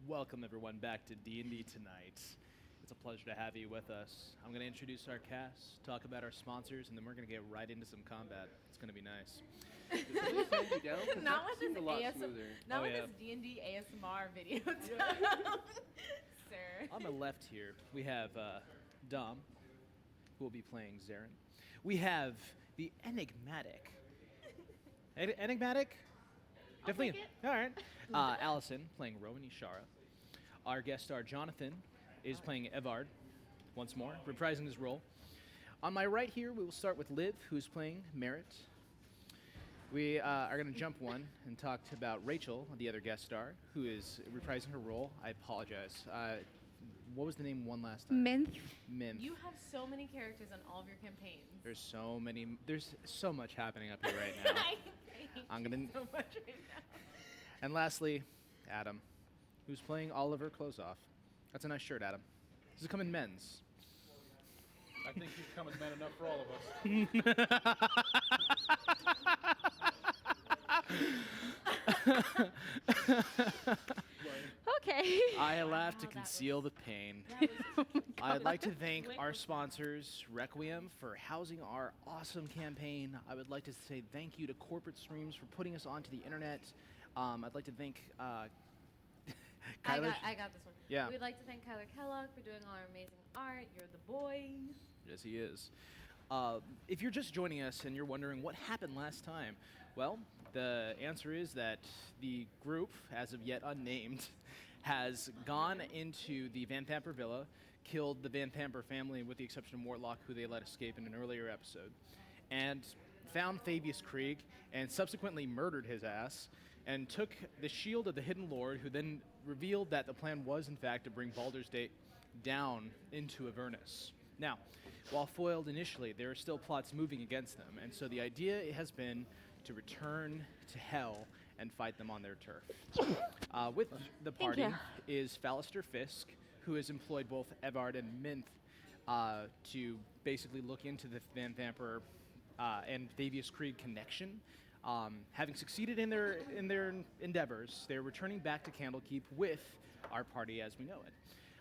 Welcome everyone back to D&D tonight. It's a pleasure to have you with us. I'm going to introduce our cast, talk about our sponsors, and then we're going to get right into some combat. It's going to be nice. Not with this D&D ASMR video. Sir. On the left here, we have Dom, who will be playing Zeren. We have the enigmatic. Enigmatic? Definitely. Take it. All right. Allison playing Rowan and Zeren. Our guest star Jonathan is playing Evard once more, reprising his role. On my right here, we will start with Liv, who's playing Merritt. We are going to jump one and talk about Rachel, the other guest star, who is reprising her role. I apologize. What was the name one last time? Minth. You have so many characters on all of your campaigns. There's so many. There's so much happening up here right now. I'm gonna. So much right now. And lastly, Adam, who's playing Oliver Closeoff. That's a nice shirt, Adam. Does it come in men's? I think he's come in men enough for all of us. Okay. I laugh to conceal the pain. I'd like to thank our sponsors, Requiem, for housing our awesome campaign. I would like to say thank you to Corporate Streams for putting us onto the internet. I'd like to thank Kyler. I got this one. Yeah. We'd like to thank Kyler Kellogg for doing all our amazing art. You're the boy. Yes, he is. If you're just joining us and you're wondering what happened last time, well, the answer is that the group, as of yet unnamed, has gone into the Van Pamper Villa, killed the Van Pamper family with the exception of Mortlock, who they let escape in an earlier episode, and found Fabius Krieg and subsequently murdered his ass, and took the shield of the Hidden Lord, who then revealed that the plan was, in fact, to bring Baldur's Gate down into Avernus. Now, while foiled initially, there are still plots moving against them, and so the idea has been to return to Hell and fight them on their turf. With the party is Fallister Fisk, who has employed both Evard and Minth to basically look into the Van Vamper and Fabius Krieg connection. Having succeeded in their endeavors, they're returning back to Candlekeep with our party as we know it.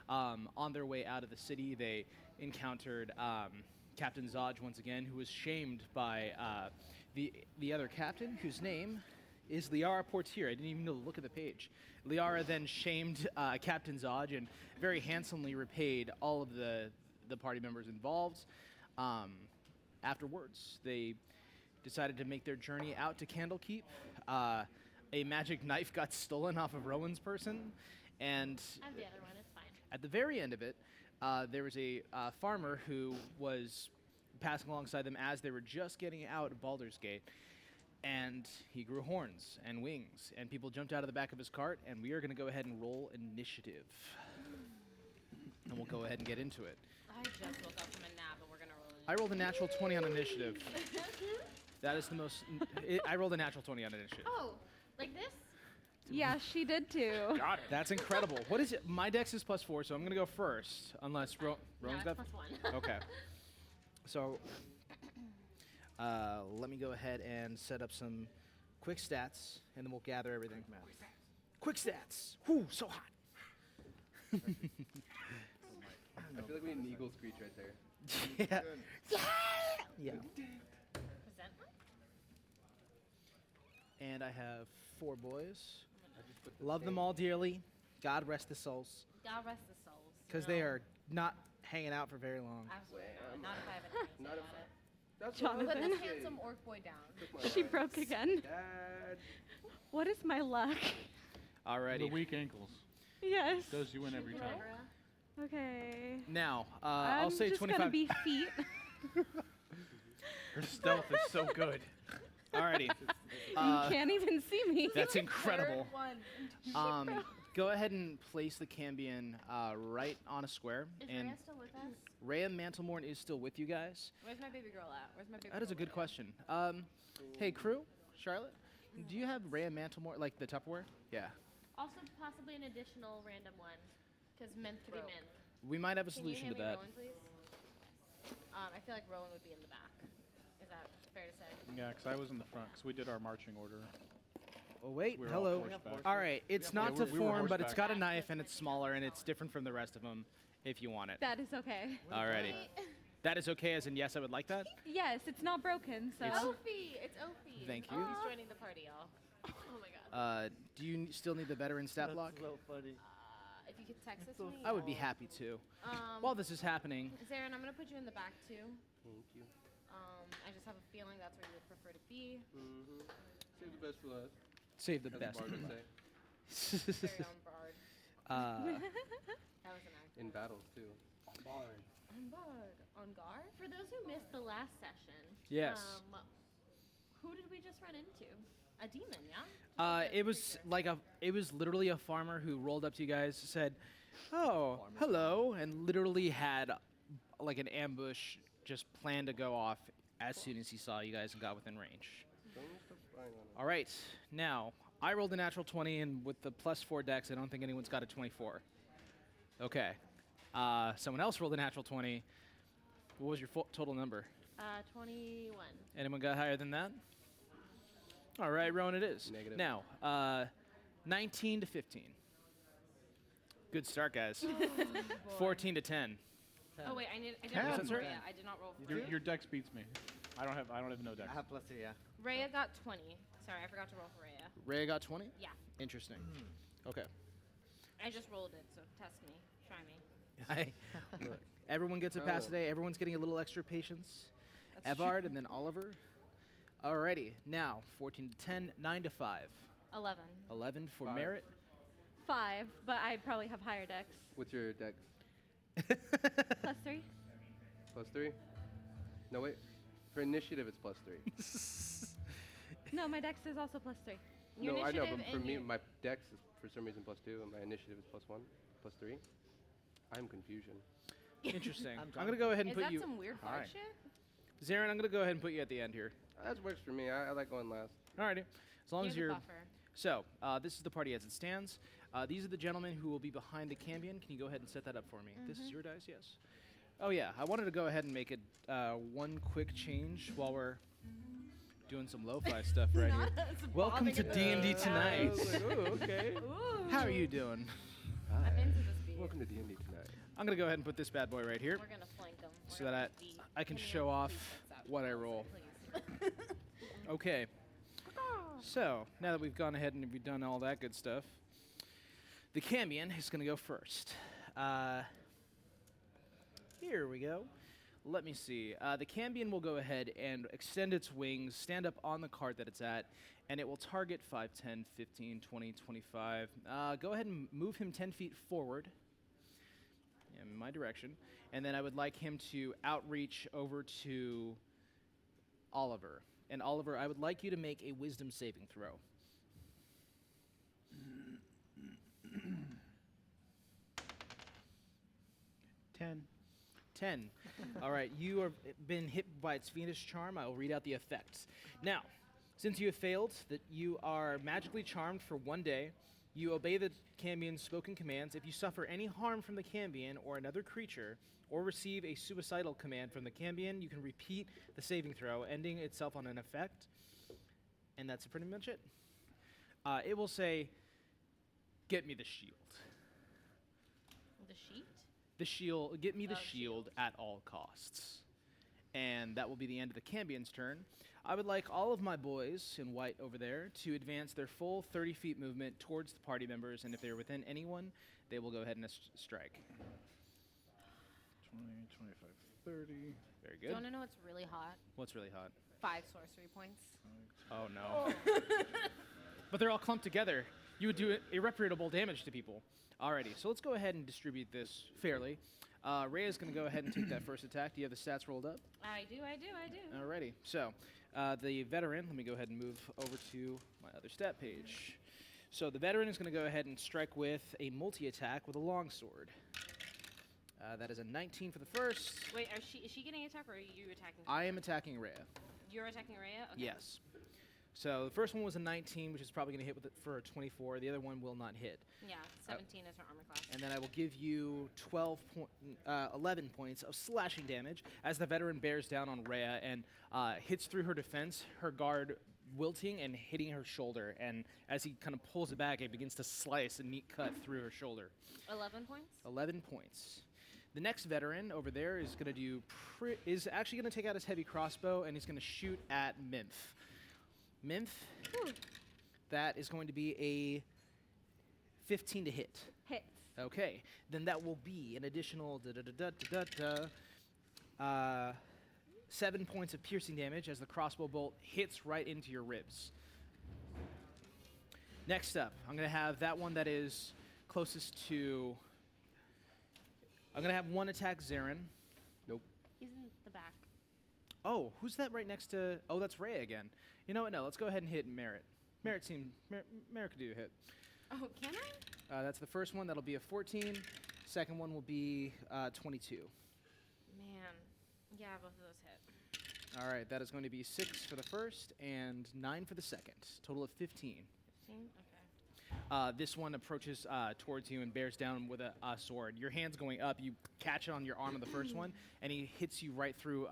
On their way out of the city, they encountered Captain Zodge once again, who was shamed by the other captain, whose name is Liara Portier. I didn't even know to look at the page. Liara then shamed Captain Zodge and very handsomely repaid all of the party members involved. Afterwards, they decided to make their journey out to Candlekeep. A magic knife got stolen off of Rowan's person, and And the other one is fine. at the very end of it, there was a farmer who was passing alongside them as they were just getting out of Baldur's Gate, and he grew horns and wings, and people jumped out of the back of his cart, and we are going to go ahead and roll initiative. And we'll go ahead and get into it. I just woke up from a nap and we're going to roll it. I rolled a natural 20 on initiative. That is the most... I rolled a natural 20 on initiative. Oh, like this? Yeah, she did too. Got it. That's incredible. What is it? My dex is +4, so I'm going to go first, unless Rowan's it's got... +1. Okay. So, let me go ahead and set up some quick stats, and then we'll gather everything. Quick stats! Whew, so hot! I feel like we need an eagle screech right there. Yeah. Yeah. Resentment? And I have 4 boys. Love them all dearly. God rest the souls. God rest the souls. Because they are not hanging out for very long. Absolutely not. Not if I have anything to say Not about it. That's Jonathan. Put what I this was handsome orc boy down. She broke again. Dad. What is my luck? The Alrighty. weak ankles. Yes. Does you win every time. Laura. Okay. Now, I'll say just 25. gonna be feet. Her stealth is so good. Alrighty. You can't even see me. That's incredible. Third one. Go ahead and place the Cambion right on a square. Is and Rhea still with us? Rhea Mantlemorn is still with you guys. Where's my baby girl at? Where's my baby That is a girl good at? question. Hey, crew, Charlotte, do you have Rhea Mantlemorn, like the Tupperware? Yeah. Also, possibly an additional random one, because Minth could be Minth. We might have a Can solution you to hand that. me Rowan, please? I feel like Rowan would be in the back. Is that fair to say? Yeah, because I was in the front, because we did our marching order. Oh wait, We were all hello. horseback. All right, it's Yeah, not to we were form, but it's horseback. got a knife and it's smaller and it's different from the rest of them. If you want it. That is okay. Alrighty. That is okay, as in yes, I would like that. Yes, it's not broken, so. Ophi! It's Ophi. Thank Oh, you. he's joining the party, y'all. Oh my god. Do you still need the veteran stat block? so funny. If you could text this so to me. I would be happy to. While this is happening, Zeren, I'm gonna put you in the back too. Thank you. I just have a feeling that's where you would prefer to be. Mm-hmm. Save the best for last. save the as best. Bard would say. Very on Bard. That was an act. In battles too. On Bard. On guard? For those who missed the last session. Yes. Who did we just run into? A demon, yeah? It was literally a farmer who rolled up to you guys, said, "Oh, hello," and literally had like an ambush just planned to go off as soon as he saw you guys and got within range. Don't stop spying on it. All right, now I rolled a natural 20, and with the +4 dex, I don't think anyone's got a 24. Okay, someone else rolled a natural 20. What was your total number? 21. Anyone got higher than that? All right, Rowan, it is. Negative. Now, 19 to 15. Good start, guys. 14 to 10. Oh wait, I did Ten. roll That's for right. Rhea. I did not roll for Your dex beats me. I don't have no dex. I have plus 2, yeah. Rhea got 20. Sorry, I forgot to roll for Rhea. Rhea got 20? Yeah. Interesting. Okay. I just rolled it, so test me. Try me. Look, everyone gets a pass today. Everyone's getting a little extra patience. That's Evard and then Oliver. Alrighty, now 14 to 10, 9 to 5. 11. 11 for 5. Merit. 5, but I probably have higher dex. What's your dex? +3. Plus 3? No, wait. For initiative, it's plus 3. No, my dex is also +3. Your No, I know, initiative but for and me, your- my dex is for some reason plus 2, and my initiative is plus 1, plus 3. I'm confusion. Interesting. I'm going to go ahead and Is put that you. some weird Hi. bard shit? Zeren, I'm going to go ahead and put you at the end here. That works for me. I like going last. Alrighty. As long as You're you're. the buffer. So, this is the party as it stands. These are the gentlemen who will be behind the Cambion. Can you go ahead and set that up for me? This is your dice, yes? Oh, yeah. I wanted to go ahead and make it one quick change while we're doing some lo-fi stuff right here. Welcome to D&D tonight. I was like, oh, okay. Ooh. How are you doing? I'm into this beat. Welcome to D&D tonight. I'm going to go ahead and put this bad boy right here We're gonna flank them. so that I can show off what I roll. Okay. So, now that we've gone ahead and we've done all that good stuff, the Cambion is going to go first. Here we go. Let me see. The Cambion will go ahead and extend its wings, stand up on the cart that it's at, and it will target 5, 10, 15, 20, 25. Go ahead and move him 10 feet forward in my direction. And then I would like him to outreach over to Oliver. And Oliver, I would like you to make a wisdom saving throw. 10. 10. All right, you have been hit by its fiendish charm. I will read out the effects. Now, since you have failed, that you are magically charmed for 1 day. You obey the Cambion's spoken commands. If you suffer any harm from the Cambion or another creature, or receive a suicidal command from the Cambion, you can repeat the saving throw, ending itself on an effect. And that's pretty much it. It will say, "Get me the shield." The sheet? The shield, get me the Oh, shield at all costs. And that will be the end of the Cambion's turn. I would like all of my boys in white over there to advance their full 30 feet movement towards the party members, and if they're within anyone, they will go ahead and strike. 20, 25, 30. Very Do good. you want to know what's really hot? What's really hot? 5 sorcery points. Oh no. But they're all clumped together. You would do irreparable damage to people. Alrighty, so let's go ahead and distribute this fairly. Rhea's going to go ahead and take that first attack. Do you have the stats rolled up? I do. Alrighty, so the veteran, let me go ahead and move over to my other stat page. So the veteran is going to go ahead and strike with a multi-attack with a longsword. That is a 19 for the first. Wait, is she getting attacked or are you attacking? I am attacking Rhea. You're attacking Rhea? Okay. Yes. So the first one was a 19, which is probably going to hit with it for a 24. The other one will not hit. Yeah, 17 is her armor class. And then I will give you 11 points of slashing damage as the veteran bears down on Rhea and hits through her defense. Her guard wilting and hitting her shoulder. And as he kind of pulls it back, it begins to slice a neat cut through her shoulder. 11 points. 11 points. The next veteran over there is going to do is actually going to take out his heavy crossbow and he's going to shoot at Minth. Minth, that is going to be a 15 to hit. Hits. Okay, then that will be an additional 7 points of piercing damage as the crossbow bolt hits right into your ribs. Next up, I'm going to have that one that is closest to... I'm going to have one attack Zeren. Nope. He's in the back. Oh, who's that right next to... Oh, that's Rhea again. You know what? No, let's go ahead and hit Merritt. Merritt could do a hit. Oh, can I? That's the first one. That'll be a 14. Second one will be 22. Man. Yeah, both of those hit. All right, that is going to be 6 for the first and 9 for the second. Total of 15. 15? Okay. This one approaches towards you and bears down with a sword. Your hand's going up. You catch it on your arm on the first one, and he hits you right through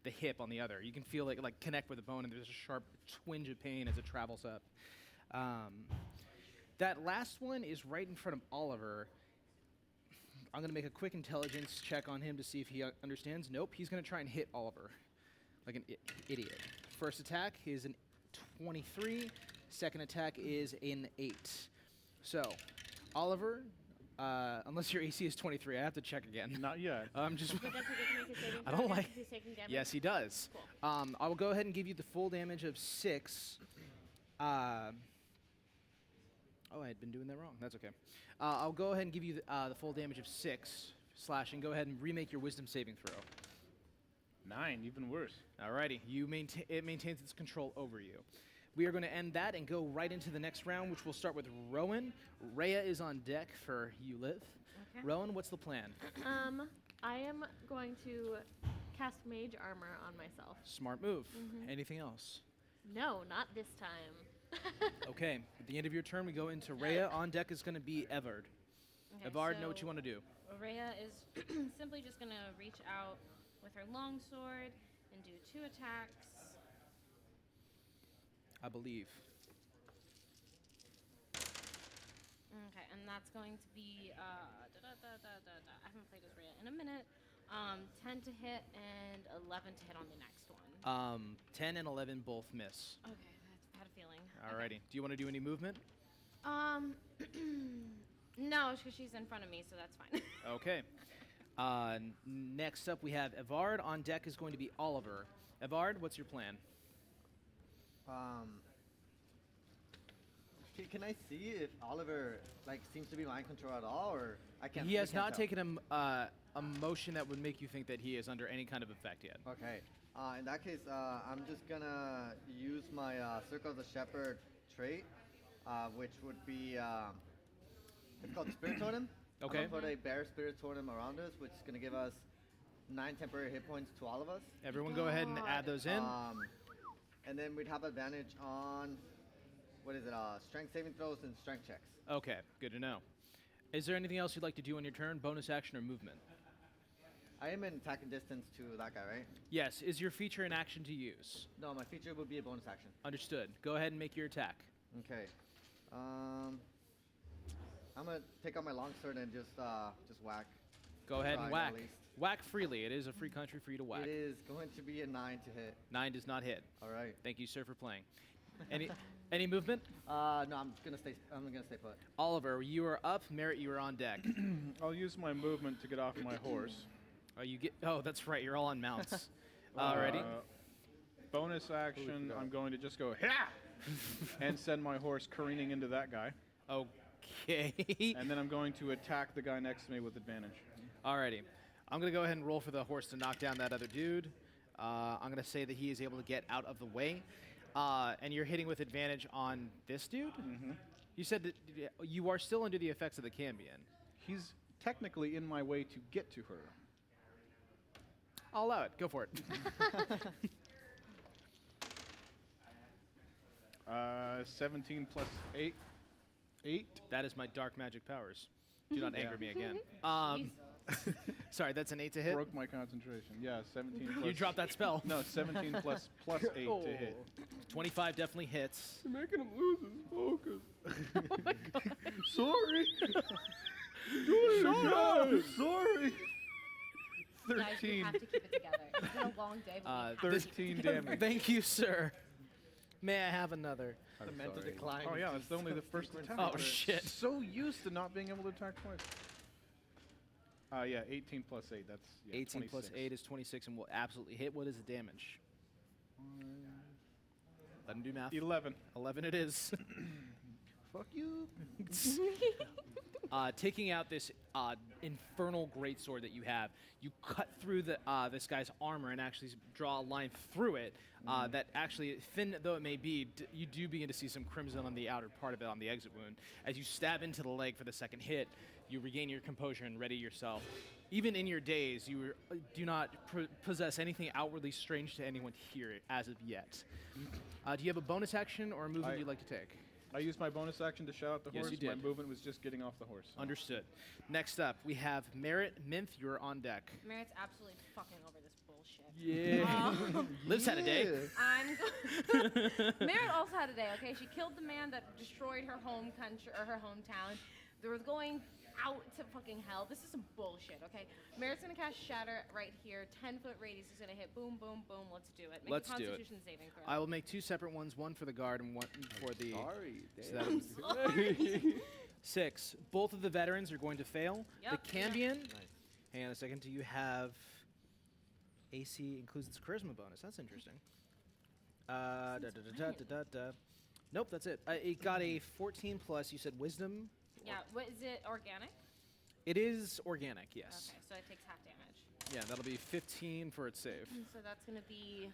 the hip on the other. You can feel it like connect with the bone, and there's a sharp twinge of pain as it travels up. That last one is right in front of Oliver. I'm going to make a quick intelligence check on him to see if he understands. Nope, he's going to try and hit Oliver like an idiot. First attack is an 23. Second attack is an 8. So, Oliver, unless your AC is 23, I have to check again. Not yet. I'm just. Does that get to make a saving I throw don't again like- since he's taking damage? Yes, he does. Cool. I will go ahead and give you the full damage of 6. Oh, I had been doing that wrong. That's okay. I'll go ahead and give you the full damage of 6 slashing. Go ahead and remake your wisdom saving throw. 9, even worse. Alrighty, it maintains its control over you. We are going to end that and go right into the next round, which will start with Rowan. Rhea is on deck for You Live. Okay. Rowan, what's the plan? I am going to cast Mage Armor on myself. Smart move. Anything else? No, not this time. Okay, at the end of your turn, we go into Rhea. On deck is going to be Evard. Okay, Evard, know what so you want to do. Rhea is simply just going to reach out with her longsword and do 2 attacks. I believe. Okay, and that's going to be, I haven't played as Rhea in a minute. 10 to hit and 11 to hit on the next one. 10 and 11 both miss. Okay, I had a feeling. Alrighty. Do you want to do any movement? No, because she's in front of me, so that's fine. Okay. Next up, we have Evard. On deck is going to be Oliver. Evard, what's your plan? Can I see if Oliver seems to be mind control at all, or I can't? He we has can't not tell? taken a motion that would make you think that he is under any kind of effect yet. Okay. In that case, I'm just gonna use my Circle of the Shepherd trait, which would be it's called Spirit Totem. Okay. I'm gonna put a Bear Spirit Totem around us, which is gonna give us 9 temporary hit points to all of us. Everyone go ahead and add those in. And then we'd have advantage on strength saving throws and strength checks. Okay, good to know. Is there anything else you'd like to do on your turn? Bonus action or movement? I am in attacking distance to that guy, right? Yes. Is your feature an action to use? No, my feature would be a bonus action. Understood. Go ahead and make your attack. Okay. I'm gonna take out my longsword and just whack. Go ahead and Try, whack. at least. Whack freely. It is a free country for you to whack. It is going to be a 9 to hit. 9 does not hit. All right. Thank you, sir, for playing. Any movement? No, I'm gonna stay put. Oliver, you are up. Merritt, you are on deck. I'll use my movement to get off my horse. Oh, that's right. You're all on mounts. Alrighty. Bonus action, forgot. I'm going to just go, "Ha!" and send my horse careening into that guy. Okay. And then I'm going to attack the guy next to me with advantage. Alrighty. I'm going to go ahead and roll for the horse to knock down that other dude. I'm going to say that he is able to get out of the way. And you're hitting with advantage on this dude? Mm-hmm. You said that you are still under the effects of the Cambion. He's technically in my way to get to her. I'll allow it. Go for it. 17 plus 8. 8. That is my dark magic powers. Do not anger me again. Sorry, that's an 8 to hit. Broke my concentration. Yeah, 17 plus. You dropped that spell. No, 17 plus 8 to hit. 25 definitely hits. You're making him lose his focus. Oh my god. Sorry. Shut up! Sorry. Guys, we 13. have to keep it together. It's been a long day, but we have to 13 damage. Thank you, sir. May I have another? I'm meant to sorry. decline. Oh yeah, that's only the first attack. Oh, We're shit. So used to not being able to attack twice. Yeah, 18 plus 8. That's 18 plus 26. 8 is 26 and will absolutely hit. What is the damage? Let him do math. 11. 11 it is. Fuck you. Taking out this infernal greatsword that you have, you cut through the this guy's armor and actually draw a line through it. That actually, thin though it may be, you do begin to see some crimson on the outer part of it on the exit wound. As you stab into the leg for the second hit, you regain your composure and ready yourself. Even in your daze, you do not possess anything outwardly strange to anyone here as of yet. Do you have a bonus action or a movement you'd like to take? I used my bonus action to shout out the Yes, horse. you did. My movement was just getting off the horse. Understood. Next up, we have Merritt Minth. You're on deck. Merit's absolutely fucking over this bullshit. Yeah. Liv's had a day. I'm. Merit also had a day. Okay, she killed the man that destroyed her home country or her hometown. They were going out to fucking hell. This is some bullshit. Okay, Merit's gonna cast Shatter right here. 10-foot radius is gonna hit. Boom, boom, boom. Let's do it. Make Let's a do it. Constitution saving throw. I will make two separate ones, one for the guard and one for the Sorry. So Damn. that'll 6. Both of the veterans are going to fail. Yep. The Cambion, Nice. hang on a second, do you have AC includes its charisma bonus? That's interesting. Nope, that's it. It got a 14 plus. You said wisdom. Yeah. What is it? Organic. It is organic, yes. Okay, so it takes half damage. Yeah, that'll be 15 for its save. So that's gonna be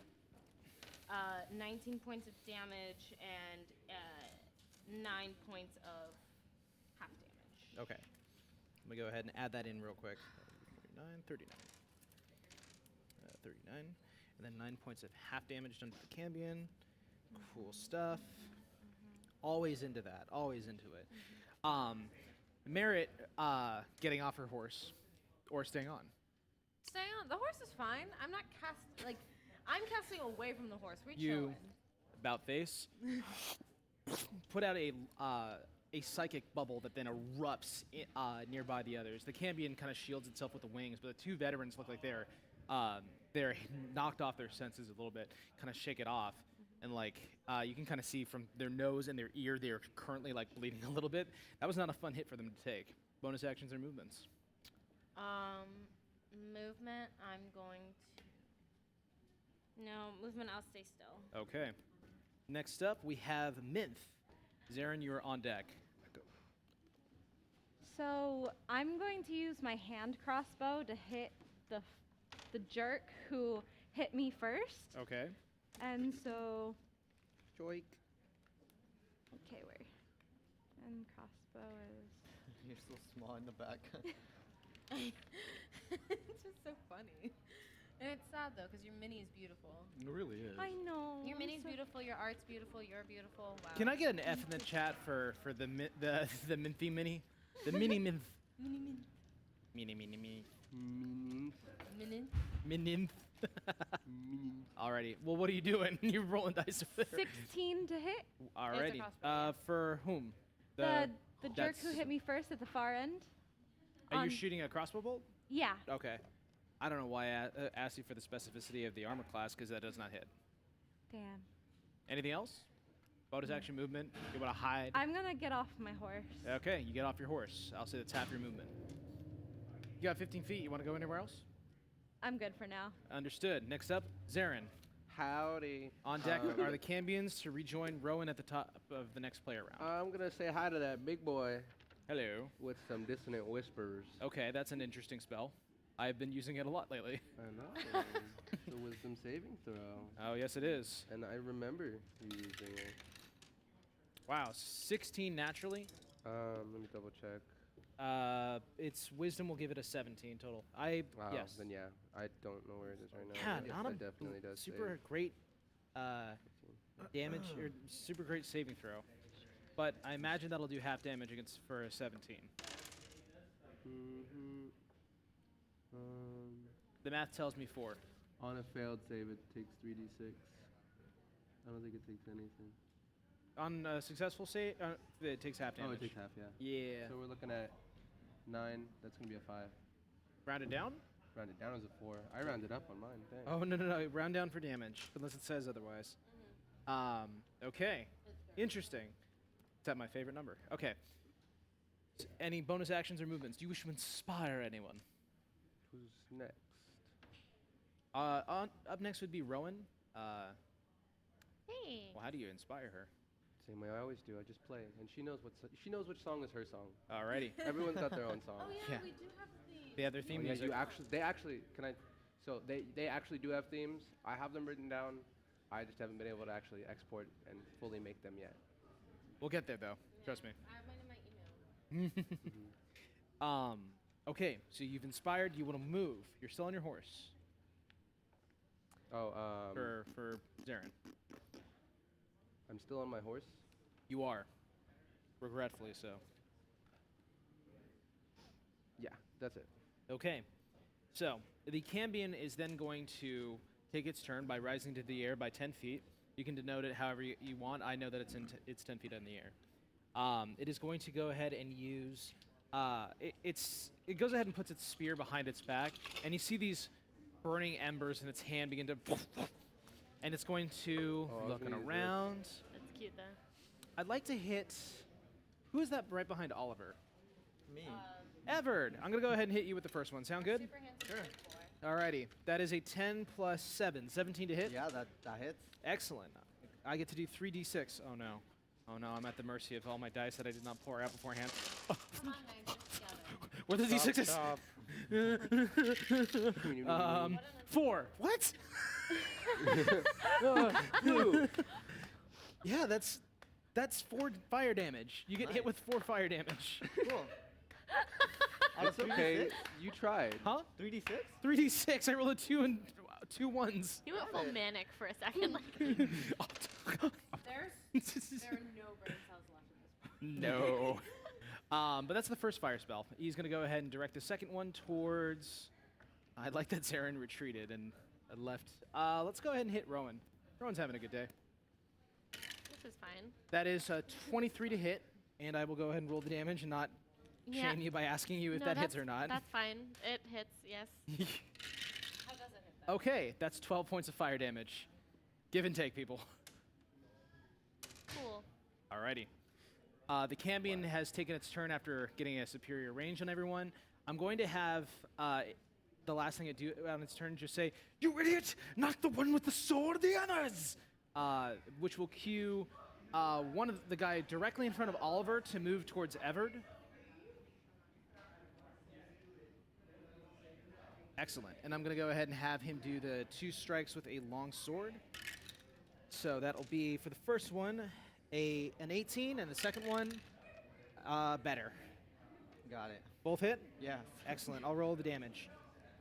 19 points of damage and 9 points of half damage. Okay. Let me go ahead and add that in real quick. 39. 39. And then 9 points of half damage done to the Cambion. Cool stuff. Always into that. Always into it. Merritt getting off her horse or staying on. Stay on. The horse is fine. I'm not I'm casting away from the horse. We're You chilling. about face. Put out a psychic bubble that then erupts nearby the others. The Cambion kind of shields itself with the wings, but the two veterans look like they're knocked off their senses a little bit, kind of shake it off. And you can kind of see from their nose and their ear, they're currently bleeding a little bit. That was not a fun hit for them to take. Bonus actions or movements. Movement. I'm going to. No movement. I'll stay still. Okay. Next up, we have Minth. Zeren, you are on deck. So I'm going to use my hand crossbow to hit the jerk who hit me first. Okay. And so, Joik. okay, where? And crossbow is. You're so small in the back. It's just so funny. And it's sad though, because your mini is beautiful. It really is. I know. Your mini's so- beautiful. Your art's beautiful. You're beautiful. Wow. Can I get an F in the chat for the Minthy mini? The mini Minth. Mini Mini. mini. Mininth. Alrighty. Well, what are you doing? You're rolling dice over there. 16 to hit. Alrighty. crossbow, yeah. For whom? The jerk who that's- hit me first at the far end. Are you on- shooting a crossbow bolt? Yeah. Okay. I don't know why I asked you for the specificity of the armor class, because that does not hit. Damn. Anything else? Bonus action movement. You want to hide? I'm gonna get off my horse. Okay, you get off your horse. I'll say that's half your movement. You got 15 feet. You want to go anywhere else? I'm good for now. Understood. Next up, Zeren. Howdy. On deck are the Cambions to rejoin Rowan at the top of the next player round. I'm gonna say hi to that big boy Hello. with some dissonant whispers. Okay, that's an interesting spell. I've been using it a lot lately. I know. It's a wisdom saving throw. Oh, yes, it is. And I remember you using it. Wow, 16 naturally. Let me double check. Its wisdom will give it a 17 total. Wow. Yes. Then yeah, I don't know where it is right now. Yeah, Yes, not it a definitely does. super save. great damage or super great saving throw. But I imagine that'll do half damage against for a 17. Mhm. The math tells me 4. On a failed save, it takes 3d6. I don't think it takes anything. On a successful save, it takes half damage. Oh, it takes half, yeah. Yeah. So we're looking at 9. That's going to be a 5. Rounded down? Rounded down as a 4. I rounded up on mine. Dang. Oh, no. Round down for damage, unless it says otherwise. Okay. Interesting. Is that my favorite number? Okay. Any bonus actions or movements? Do you wish to inspire anyone? Who's next? Up next would be Rowan. Hey. Well, how do you inspire her? Same way I always do. I just play, and she knows she knows which song is her song. Alrighty. Everyone's got their own song. Oh yeah, Yeah. we do have a theme. They have their theme Oh, yeah, music. they actually can I? So they actually do have themes. I have them written down. I just haven't been able to actually export and fully make them yet. We'll get there, though. Trust me. I have mine in my email. Okay, so you've inspired. You want to move. You're still on your horse. Oh, For Zeren. I'm still on my horse. You are. Regretfully so. Yeah, that's it. Okay. So, the Cambion is then going to take its turn by rising to the air by 10 feet. You can denote it however you want. I know that it's 10 feet in the air. It is going to go ahead and use... it goes ahead and puts its spear behind its back, and you see these burning embers in its hand begin to... And it's going to, Oh, I was looking gonna use around... That's cute though. I'd like to hit... Who is that right behind Oliver? Me. Everard. I'm going to go ahead and hit you with the first one. Sound good? Super handsome. Sure. Alrighty. That is a 10 plus 7. 17 to hit? Yeah, that hits. Excellent. I get to do 3d6. Oh, no. Oh, no. I'm at the mercy of all my dice that I did not pour out beforehand. Come on, man, get together. Where are the d6s? 4. What? Yeah, that's 4 fire damage. You get hit with 4 fire damage. Cool. It's okay. You tried. Huh? 3d6? 3d6. I rolled a 2 and 2 ones. You went Got full it. manic for a second. Like, There are no brain cells left in this. No. But that's the first fire spell. He's going to go ahead and direct the second one towards... I like that Zeren retreated and left. Let's go ahead and hit Rowan. Rowan's having a good day. this is fine. That is 23 to hit, and I will go ahead and roll the damage and not Yeah. shame you by asking you if No, that hits that's- or not. That's fine. It hits, yes. How does it hit that? Okay, that's 12 points of fire damage. Give and take, people. Cool. Alrighty. The Cambion has taken its turn after getting a superior range on everyone. I'm going to have the last thing it do on its turn just say, "You idiot! Not the one with the sword, the others!" Which will cue one of the guy directly in front of Oliver to move towards Everard. Excellent. And I'm going to go ahead and have him do the 2 strikes with a long sword. So that'll be, for the first one, an 18, and the second one, better. Got it. Both hit? Yes. Excellent. I'll roll the damage.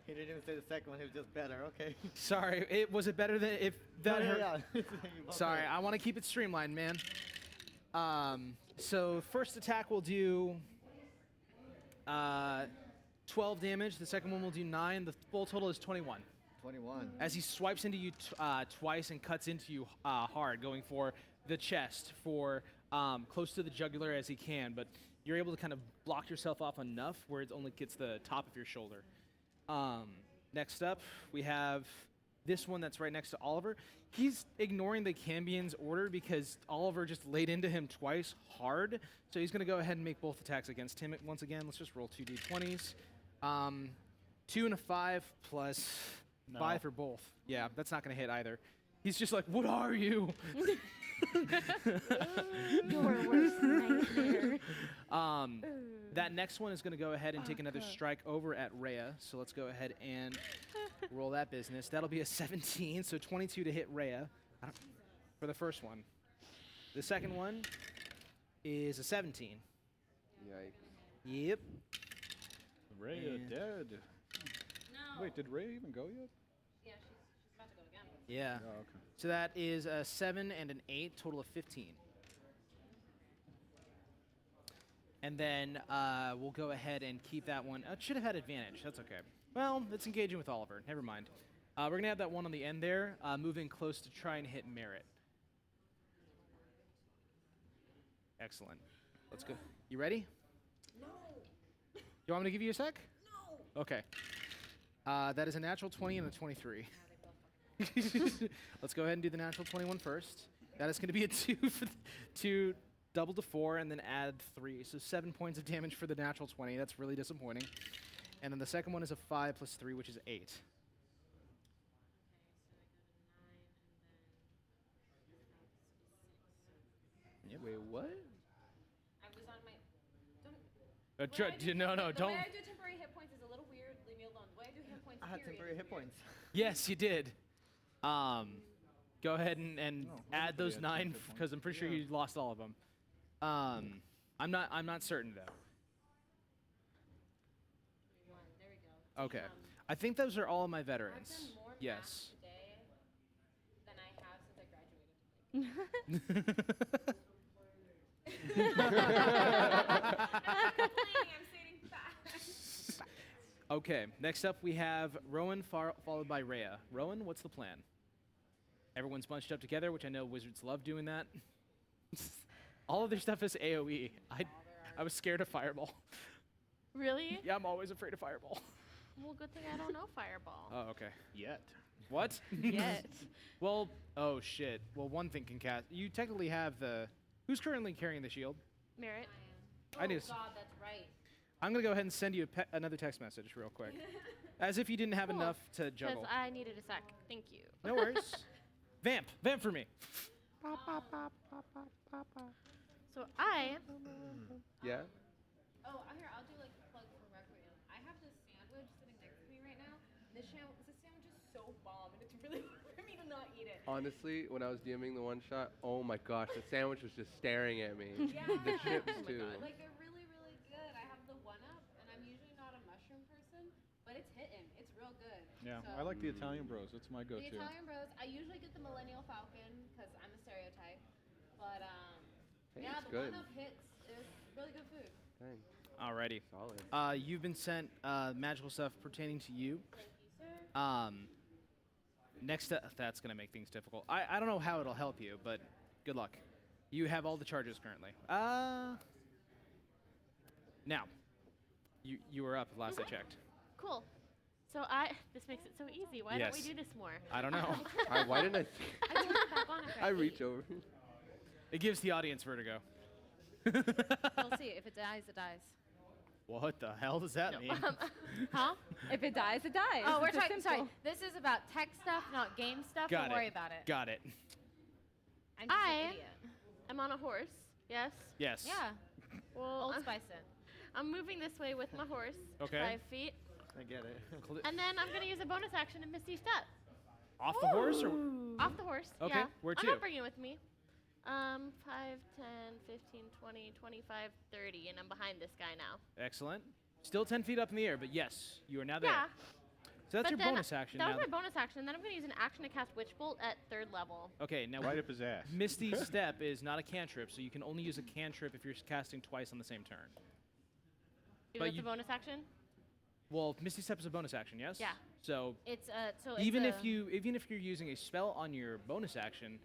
He didn't even say the second one. He was just better. Okay. Sorry, was it better than if that hurt? Yeah. You both Sorry, hit. I want to keep it streamlined, man. So first attack will do 12 damage. The second one will do 9. The full total is 21. 21. As he swipes into you twice and cuts into you hard, going for the chest, for close to the jugular as he can, but you're able to kind of block yourself off enough where it only gets the top of your shoulder. Next up, we have this one that's right next to Oliver. He's ignoring the Cambion's order because Oliver just laid into him twice hard, so he's going to go ahead and make both attacks against him once again. Let's just roll 2 d20s. 2 and a 5 plus 5 for both. Yeah, that's not going to hit either. He's just like, "What are you?" Your worst nightmare. That next one is going to go ahead and take another strike over at Rhea. So let's go ahead and roll that business. That'll be a 17, so 22 to hit Rhea for the first one. The second one is a 17. Yikes. Yep. Ray And- dead. No. Wait, did Ray even go yet? Yeah, she's about to go again. Yeah. Oh, okay. So that is a 7 and an 8, total of 15. And then we'll go ahead and keep that one. It should have had advantage. That's okay. Well, it's engaging with Oliver. Never mind. We're going to have that one on the end there, moving close to try and hit Merritt. Excellent. Let's go. You ready? No. You want me to give you a sec? No. Okay. That is a natural 20 and a 23. Let's go ahead and do the natural 21 first. That is going to be a 2 for 2, double to 4, and then add 3. So 7 points of damage for the natural 20. That's really disappointing. And then the second one is a 5 plus 3, which is 8. Yep. Wait, what? I was on my. Don't. No, The don't. way I do temporary hit points is a little weird. Leave me alone. The way I do hit points. I had period, temporary is hit weird. points. Yes, you did. Go ahead and add everybody those had 9 10 hit points. because I'm pretty sure you lost all of them. I'm not certain though. 1. There we go. Okay. I think those are all of my I've veterans. done more math Yes. today than I have since I graduated. I'm not complaining. I'm stating facts. Okay. Next up, we have Rowan followed by Rhea. Rowan, what's the plan? Everyone's bunched up together, which I know wizards love doing that. All of their stuff is AoE. I was scared of Fireball. Really? Yeah, I'm always afraid of Fireball. Well, good thing I don't know Fireball. Oh, okay. Yet. What? Yet. Well, oh shit. Well, one thing can cast. You technically have the. Who's currently carrying the shield? Merit. I need Oh to s- God, that's right. I'm gonna go ahead and send you another text message real quick, as if you didn't have Cool. enough to Because juggle. I needed a sec. Thank you. No worries. Vamp for me. So I. Yeah? Oh, here, I'll do like a plug for Requiem. I have this sandwich sitting next to me right now. This sandwich is so bomb, and it's really hard for me to not eat it. Honestly, when I was DMing the one shot, oh my gosh, the sandwich was just staring at me. Yeah. The chips Oh my too. God. Like they're really, really good. I have the 1-up, and I'm usually not a mushroom person, but it's hitting. It's real good. Yeah, So, I like the Italian Bros. That's my the go-to. Italian Bros. I usually get the Millennial Falcon because I'm a stereotype, but Hey, yeah, it's the good. 1-up hits. It's really good food. Dang, Alrighty. solid. You've been sent magical stuff pertaining to you. Thank you, sir. Next up, that's gonna make things difficult. I don't know how it'll help you, but good luck. You have all the charges currently. Now, you were up last I checked. Cool. So this makes it so easy. Why don't we Yes. do this more? I don't know. Why didn't I? I turned it back on after I ate. reach over. It gives the audience vertigo. We'll see. If it dies, it dies. What the hell does that mean? Huh? If it dies, it dies. Oh, we're It's just talking. Sorry, simple. this is about tech stuff, not game stuff. Got Don't it. worry about it. Got it. I'm just I- an idiot. I'm on a horse. Yes. Yes. Yeah. Well, Old Spice it. I'm moving this way with my horse. Okay. 5 feet. I get it. And then I'm gonna use a bonus action in Misty Step. Off the horse or? Off the horse. Okay, Yeah. where I'm to? not bringing it with me. 5, 10, 15, 20, 25, 30, and I'm behind this guy now. Excellent. Still 10 feet up in the air, but yes, you are now there. Yeah. So that's but your then bonus action. That now was my bonus action, and then I'm gonna use an action to cast Witch Bolt at 3rd level. Okay, now Right up his ass. Misty Step is not a cantrip, so you can only use a cantrip if you're casting twice on the same turn. You But know it's you- a bonus action? Well, Misty Step is a bonus action, yes? Yeah. So It's so even it's if you're using a spell on your bonus action,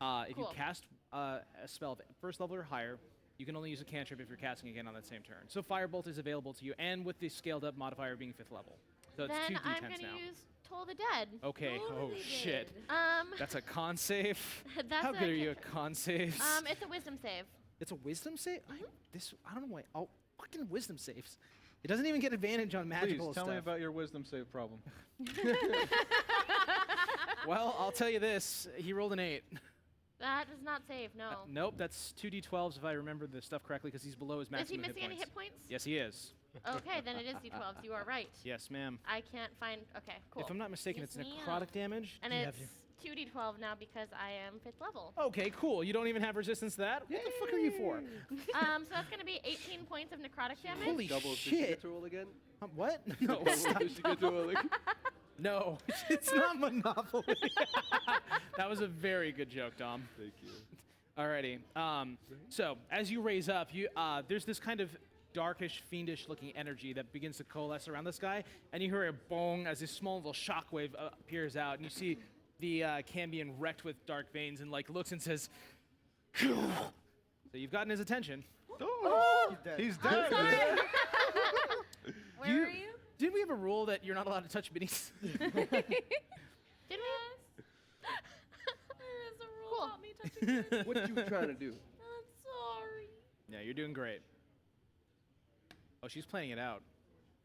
if you Cool. cast a spell of 1st level or higher, you can only use a cantrip if you're casting again on that same turn. So Firebolt is available to you, and with the scaled up modifier being 5th level. So it's Then 2 I'm d10s gonna now. use Toll the Dead. Okay. Oh Totally shit. did. That's a con save. That's How a good are you at cantrip. con saves? It's a Wisdom save. It's a wisdom save. I don't know why. Oh, fucking wisdom saves. It doesn't even get advantage on Please magical tell stuff. me about your wisdom save problem. Well, I'll tell you this. He rolled an 8. That does not save, no. Nope, that's 2d12s if I remember the stuff correctly, because he's below his Is he maximum missing hit any points. hit points? Yes, he is. Okay, then it is D12s. You are right. Yes, ma'am. I can't find. Okay, cool. If I'm not mistaken, Yes, it's ma'am. necrotic damage. And Do you have it's 2d12 now because I am 5th level. Okay, cool. You don't even have resistance to that? What the fuck are you for? So that's gonna be 18 points of necrotic damage. Holy Double if she shit. gets to roll again. What? No, Double stop. if she gets to roll again. No, it's not Monopoly. That was a very good joke, Dom. Thank you. Alrighty. So as you raise up, there's this kind of darkish, fiendish-looking energy that begins to coalesce around this guy, and you hear a bong as this small little shockwave appears out, and you see the Cambion wrecked with dark veins, and like looks and says, "So you've gotten his attention." He's dead. He's dead. Where are you? Did we have a rule that you're not allowed to touch minis? Did we? There is a rule Cool. about me touching it. What you trying to do? I'm sorry. Yeah, you're doing great. Oh, she's playing it out.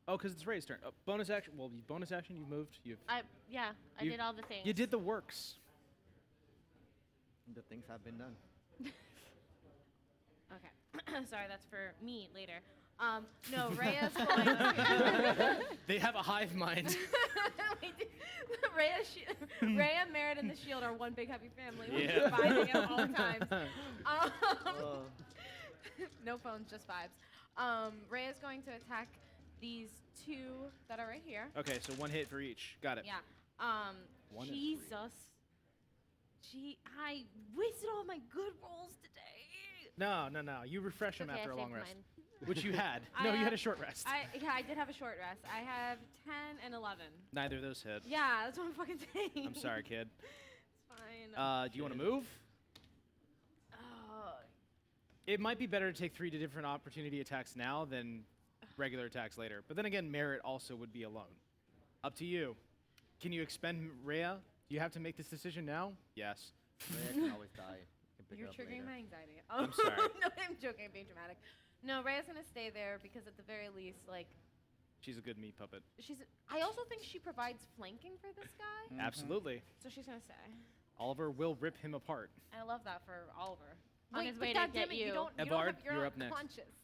Oh, because it's Ray's turn. Bonus action. Well, bonus action. You've moved. I You- did all the things. You did the works. The things have been done. Okay. Sorry, that's for me later. No, Rhea's going to. They have a hive mind. We do- Rhea, Merritt, and the Shield are one big happy family. Yeah. We're vibing at all times. Oh. No phones, just vibes. Rhea's going to attack these two that are right here. Okay, so one hit for each. Got it. Yeah. One and Jesus. I wasted all my good rolls today. No. You refresh them Okay, after I a long saved rest, mine. which you had. I No, you had have- a short rest. I did have a short rest. I have 10 and 11. Neither of those hit. Yeah, that's what I'm fucking saying. I'm sorry, kid. It's fine. Do you want to move? Oh, It might be better to take 3 different opportunity attacks now than regular attacks later. But then again, Merritt also would be alone. Up to you. Can you expend Rhea? Do you have to make this decision now? Yes. Rhea can always die. Can pick it You're up triggering later. my anxiety. I'm sorry. No, I'm joking. I'm being dramatic. No, Rhea's gonna stay there because at the very least, like, She's a good meat puppet. I also think she provides flanking for this guy, Absolutely. so she's gonna stay. Oliver will rip him apart. I love that for Oliver. On Wait, his but way to goddammit, get you you. don't. Evard, you're you're not up next. Conscious.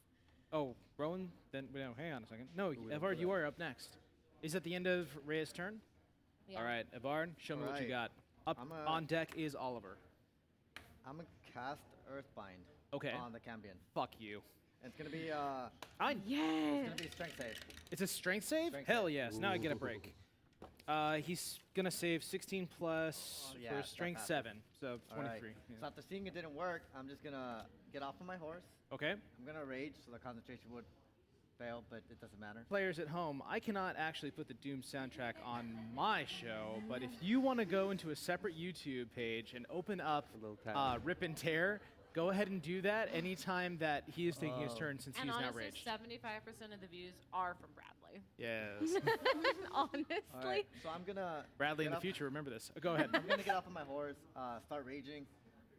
Oh, Rowan? Then, no, hang on a second. No, we don't Evard, do you that. are up next. Is at the end of Rhea's turn? Yeah. All right, Evard, show me what you got. Alright. Up I'm on deck is Oliver. I'm gonna cast Earthbind Okay. on the Cambion. Fuck you. It's gonna be I. Yes. it's gonna be strength save. It's a strength save? Strength Hell save. yes. Now I get a break. He's gonna save 16 plus Oh, yeah, for that strength passes. 7, so Alright. 23. Yeah. So after seeing it didn't work, I'm just gonna get off of my horse. Okay. I'm gonna rage, so the concentration would fail, but it doesn't matter. Players at home, I cannot actually put the Doom soundtrack on my show, but if you want to go into a separate YouTube page and open up A little tab. Rip and Tear, go ahead and do that anytime that he is taking his Oh. turn since And he's now honestly, raged. 75% of the views are from Bradley. Yes. Honestly. All right, so I'm gonna Bradley in get the off- future, remember this. Go ahead. I'm gonna get off of my horse, start raging.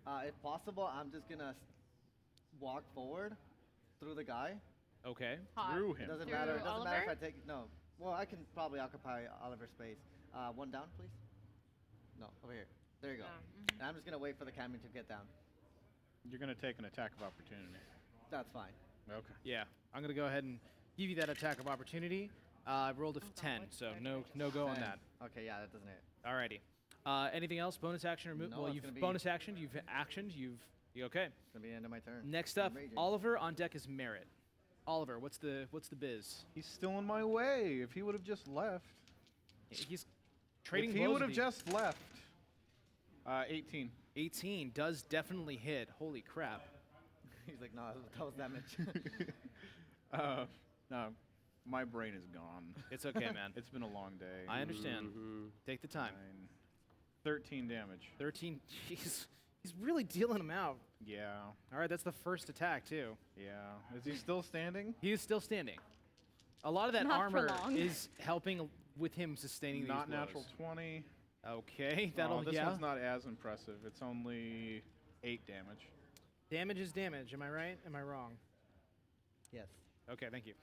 If possible, I'm just gonna walk forward through the guy. Okay. Hot. Through It him. doesn't Through matter. It doesn't matter if I Oliver? take no. Well, I can probably occupy Oliver's space. One down, please. No, over here. There you go. Yeah, And I'm just gonna wait for the Cambion to get down. You're gonna take an attack of opportunity. That's fine. Okay. Yeah. I'm going to go ahead and give you that attack of opportunity. I rolled a Oh, God, 10, what's so third no rage? no go on 10. that. Okay, yeah, that doesn't hit. Alrighty. Anything else? Bonus action or move? No, Well, it's you've gonna be- bonus actioned. You've actioned. You okay? It's gonna be the end of my turn. Next I'm up, raging. Oliver on deck is Merritt. Oliver, what's the biz? He's still in my way. If he would have just left. He's trading If he blows would have with you. just left. 18. 18 does definitely hit. Holy crap. He's like, no, that was damage. No, my brain is gone. It's okay, man. It's been a long day. I understand. Mhm. Take the time. 13 damage. 13. Jeez. He's really dealing him out. Yeah. All right, that's the first attack, too. Yeah. Is he still standing? He is still standing. A lot of that Not for armor long. is helping with him sustaining Not these natural blows. 20. Okay, that'll, Oh, this yeah. one's not as impressive. It's only 8 damage. Damage is damage. Am I right? Am I wrong? yes. Okay, thank you.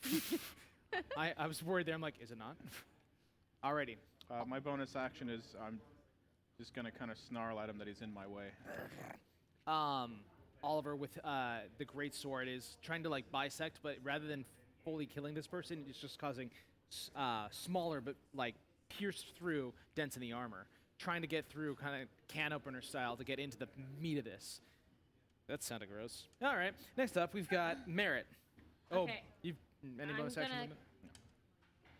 I was worried there. I'm like, is it not? Alrighty. My bonus action is I'm just gonna kind of snarl at him that he's in my way. Oliver with the great sword is trying to like bisect, but rather than fully killing this person, it's just causing smaller but like pierce through dents in the armor, trying to get through kind of can opener style to get into the meat of this. That sounded gross. All right. Next up, we've got Merritt. Oh, Okay. you've any I'm bonus action? gonna- limit?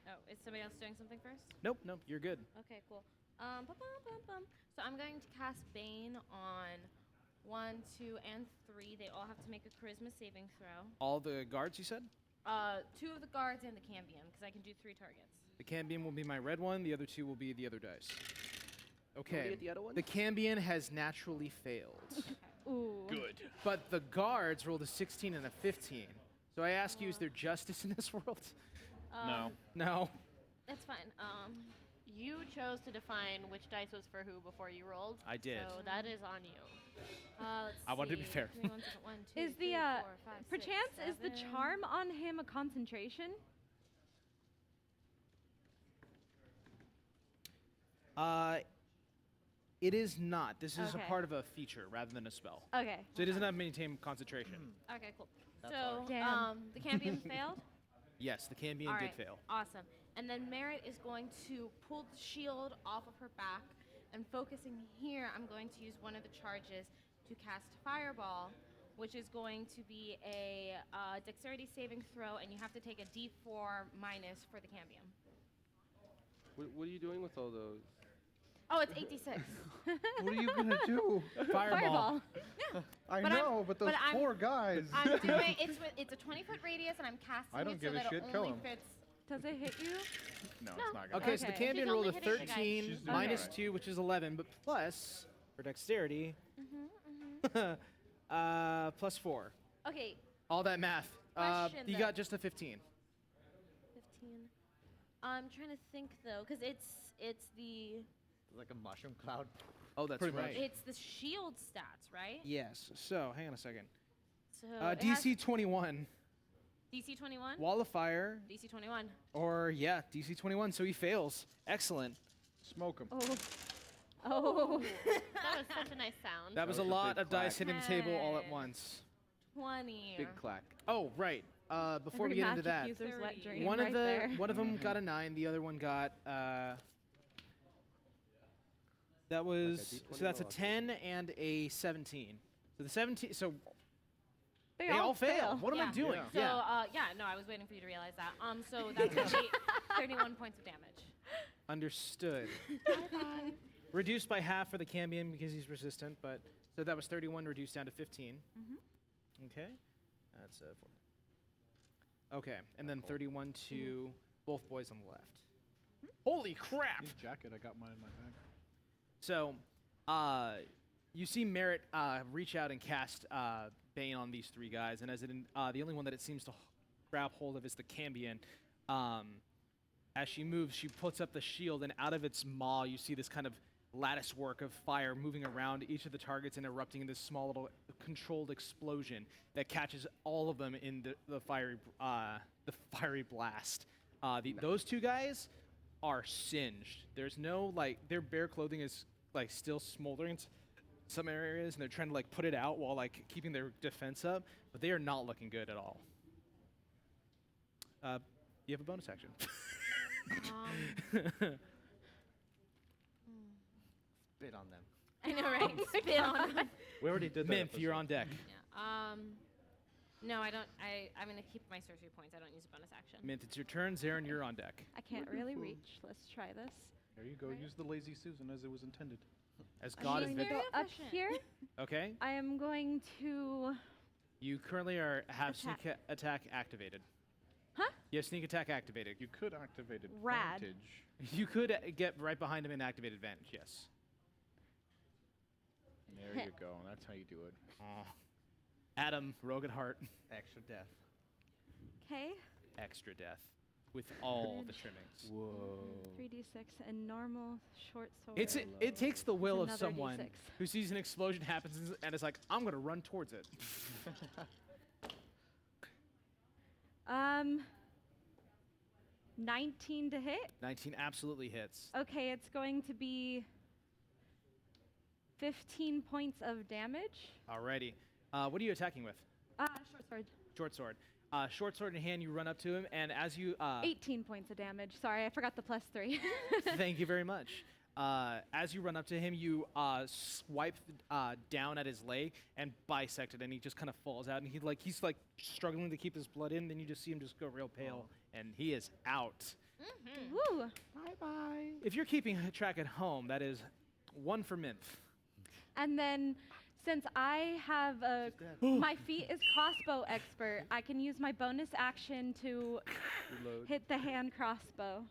Oh, is somebody else doing something first? Nope. You're good. Okay, cool. So I'm going to cast Bane on 1, 2, and 3. They all have to make a charisma saving throw. All the guards, you said? 2 of the guards and the cambion, because I can do 3 targets. The Cambion will be my red one. The other 2 will be the other dice. Okay. get the other one? The Cambion has naturally failed. Ooh. Good. But the guards rolled a 16 and a 15. So I ask you, is there justice in this world? No. No. That's fine. You chose to define which dice was for who before you rolled. I did. So that is on you. Let's I wanted to be see. fair. Give me 1 second. 1, 2, Is 3, the 4, 5, 6, perchance is the 7. charm on him a concentration? It is not. This is a Okay. part of a feature rather than a spell. Okay. So it doesn't have maintain concentration. Okay, cool. That's So, hard. Damn. the cambion failed. Yes, the Cambion All did right, fail. Awesome. And then Merritt is going to pull the shield off of her back, and focusing here, I'm going to use one of the charges to cast Fireball, which is going to be a dexterity saving throw, and you have to take a D4 minus for the cambion. What are you doing with all those? Oh, it's 86. What are you gonna do? Fireball. I But I'm- know, but those but I'm- poor guys. I'm doing it's a 20-foot radius, and I'm casting I don't it give so a that shit, it kill only him. fits. Does it hit you? No, No. it's not gonna. Okay, so the Okay. Cambion She's rolled a only hitting the guy. 13 She's doing minus alright. 2, which is 11, but plus for dexterity, plus 4. Okay, All that math. Question, You though. got just a 15. 15. I'm trying to think though, because it's the Like a mushroom cloud. Oh, that's Pretty much. right. it's the shield stats, right? Yes. So, hang on a second. So it DC has 21, DC 21, Wall of Fire, DC 21. or yeah, DC 21. So he fails. Excellent. Smoke them. Oh. Oh. That was such a nice sound. That was a was a lot big of dice clack. hitting the table all at Okay. once. 20. Big clack. Oh, right. Before we Every get into magic that, user's wet 30. dream one right of the there. one of them got a 9. The other one got that was D20 so that's a roll, okay. 10 and a 17. So the 17. So They, they all fail. What am I Yeah. doing? Yeah. So no, I was waiting for you to realize that. So that's gonna be 31 points of damage. Understood. Reduced by half for the Cambion because he's resistant, but so that was 31 reduced down to 15. Okay, that's 4. Okay, and then 31 to both boys on the left. Holy crap! His jacket, I got mine in my bag. So, you see Merritt reach out and cast Bane on these 3 guys, and as the only one that it seems to grab hold of is the Cambion. As she moves, she puts up the shield, and out of its maw, you see this kind of lattice work of fire moving around each of the targets and erupting in this small little controlled explosion that catches all of them in the fiery blast. Those 2 guys are singed. There's no their bare clothing is still smoldering in some areas, and they're trying to put it out while keeping their defense up, but they are not looking good at all. You have a bonus action. Spit on them. I know, right? Spit on it. We already did that. Minth, you're on deck. Yeah. No, I don't. I'm gonna keep my sorcery points. I don't use a bonus action. Minth, it's your turn. Zeren, you're on deck. I can't really reach. Let's try this. There you go. Use the lazy Susan as it was intended. As I'm God is going to Vic- go up efficient. here. Okay. I am going to. You currently have Attack. sneak attack activated. Huh? You have sneak attack activated. You could activate Rad. advantage. You could get right behind him and activate advantage. Yes. There you go. That's how you do it. Adam, rogue at heart, Extra death. Okay. extra death, with all the trimmings. Whoa. 3d6 and normal short sword. It takes the will of another someone D6. who sees an explosion happens and is like, I'm gonna run towards it. 19 to hit. 19 absolutely hits. Okay, it's going to be 15 points of damage. Alrighty. What are you attacking with? Short sword. Short sword. Short sword in hand, you run up to him, and as you 18 points of damage. Sorry, I forgot the +3. thank you very much. As you run up to him, you swipe down at his leg and bisect it, and he just kind of falls out. And he's struggling to keep his blood in. Then you just see him just go real pale, and he is out. Woo! Bye bye. If you're keeping track at home, that is 1 for Minth. And then, Since I have a my feat is crossbow expert, I can use my bonus action to Reload. hit the hand crossbow.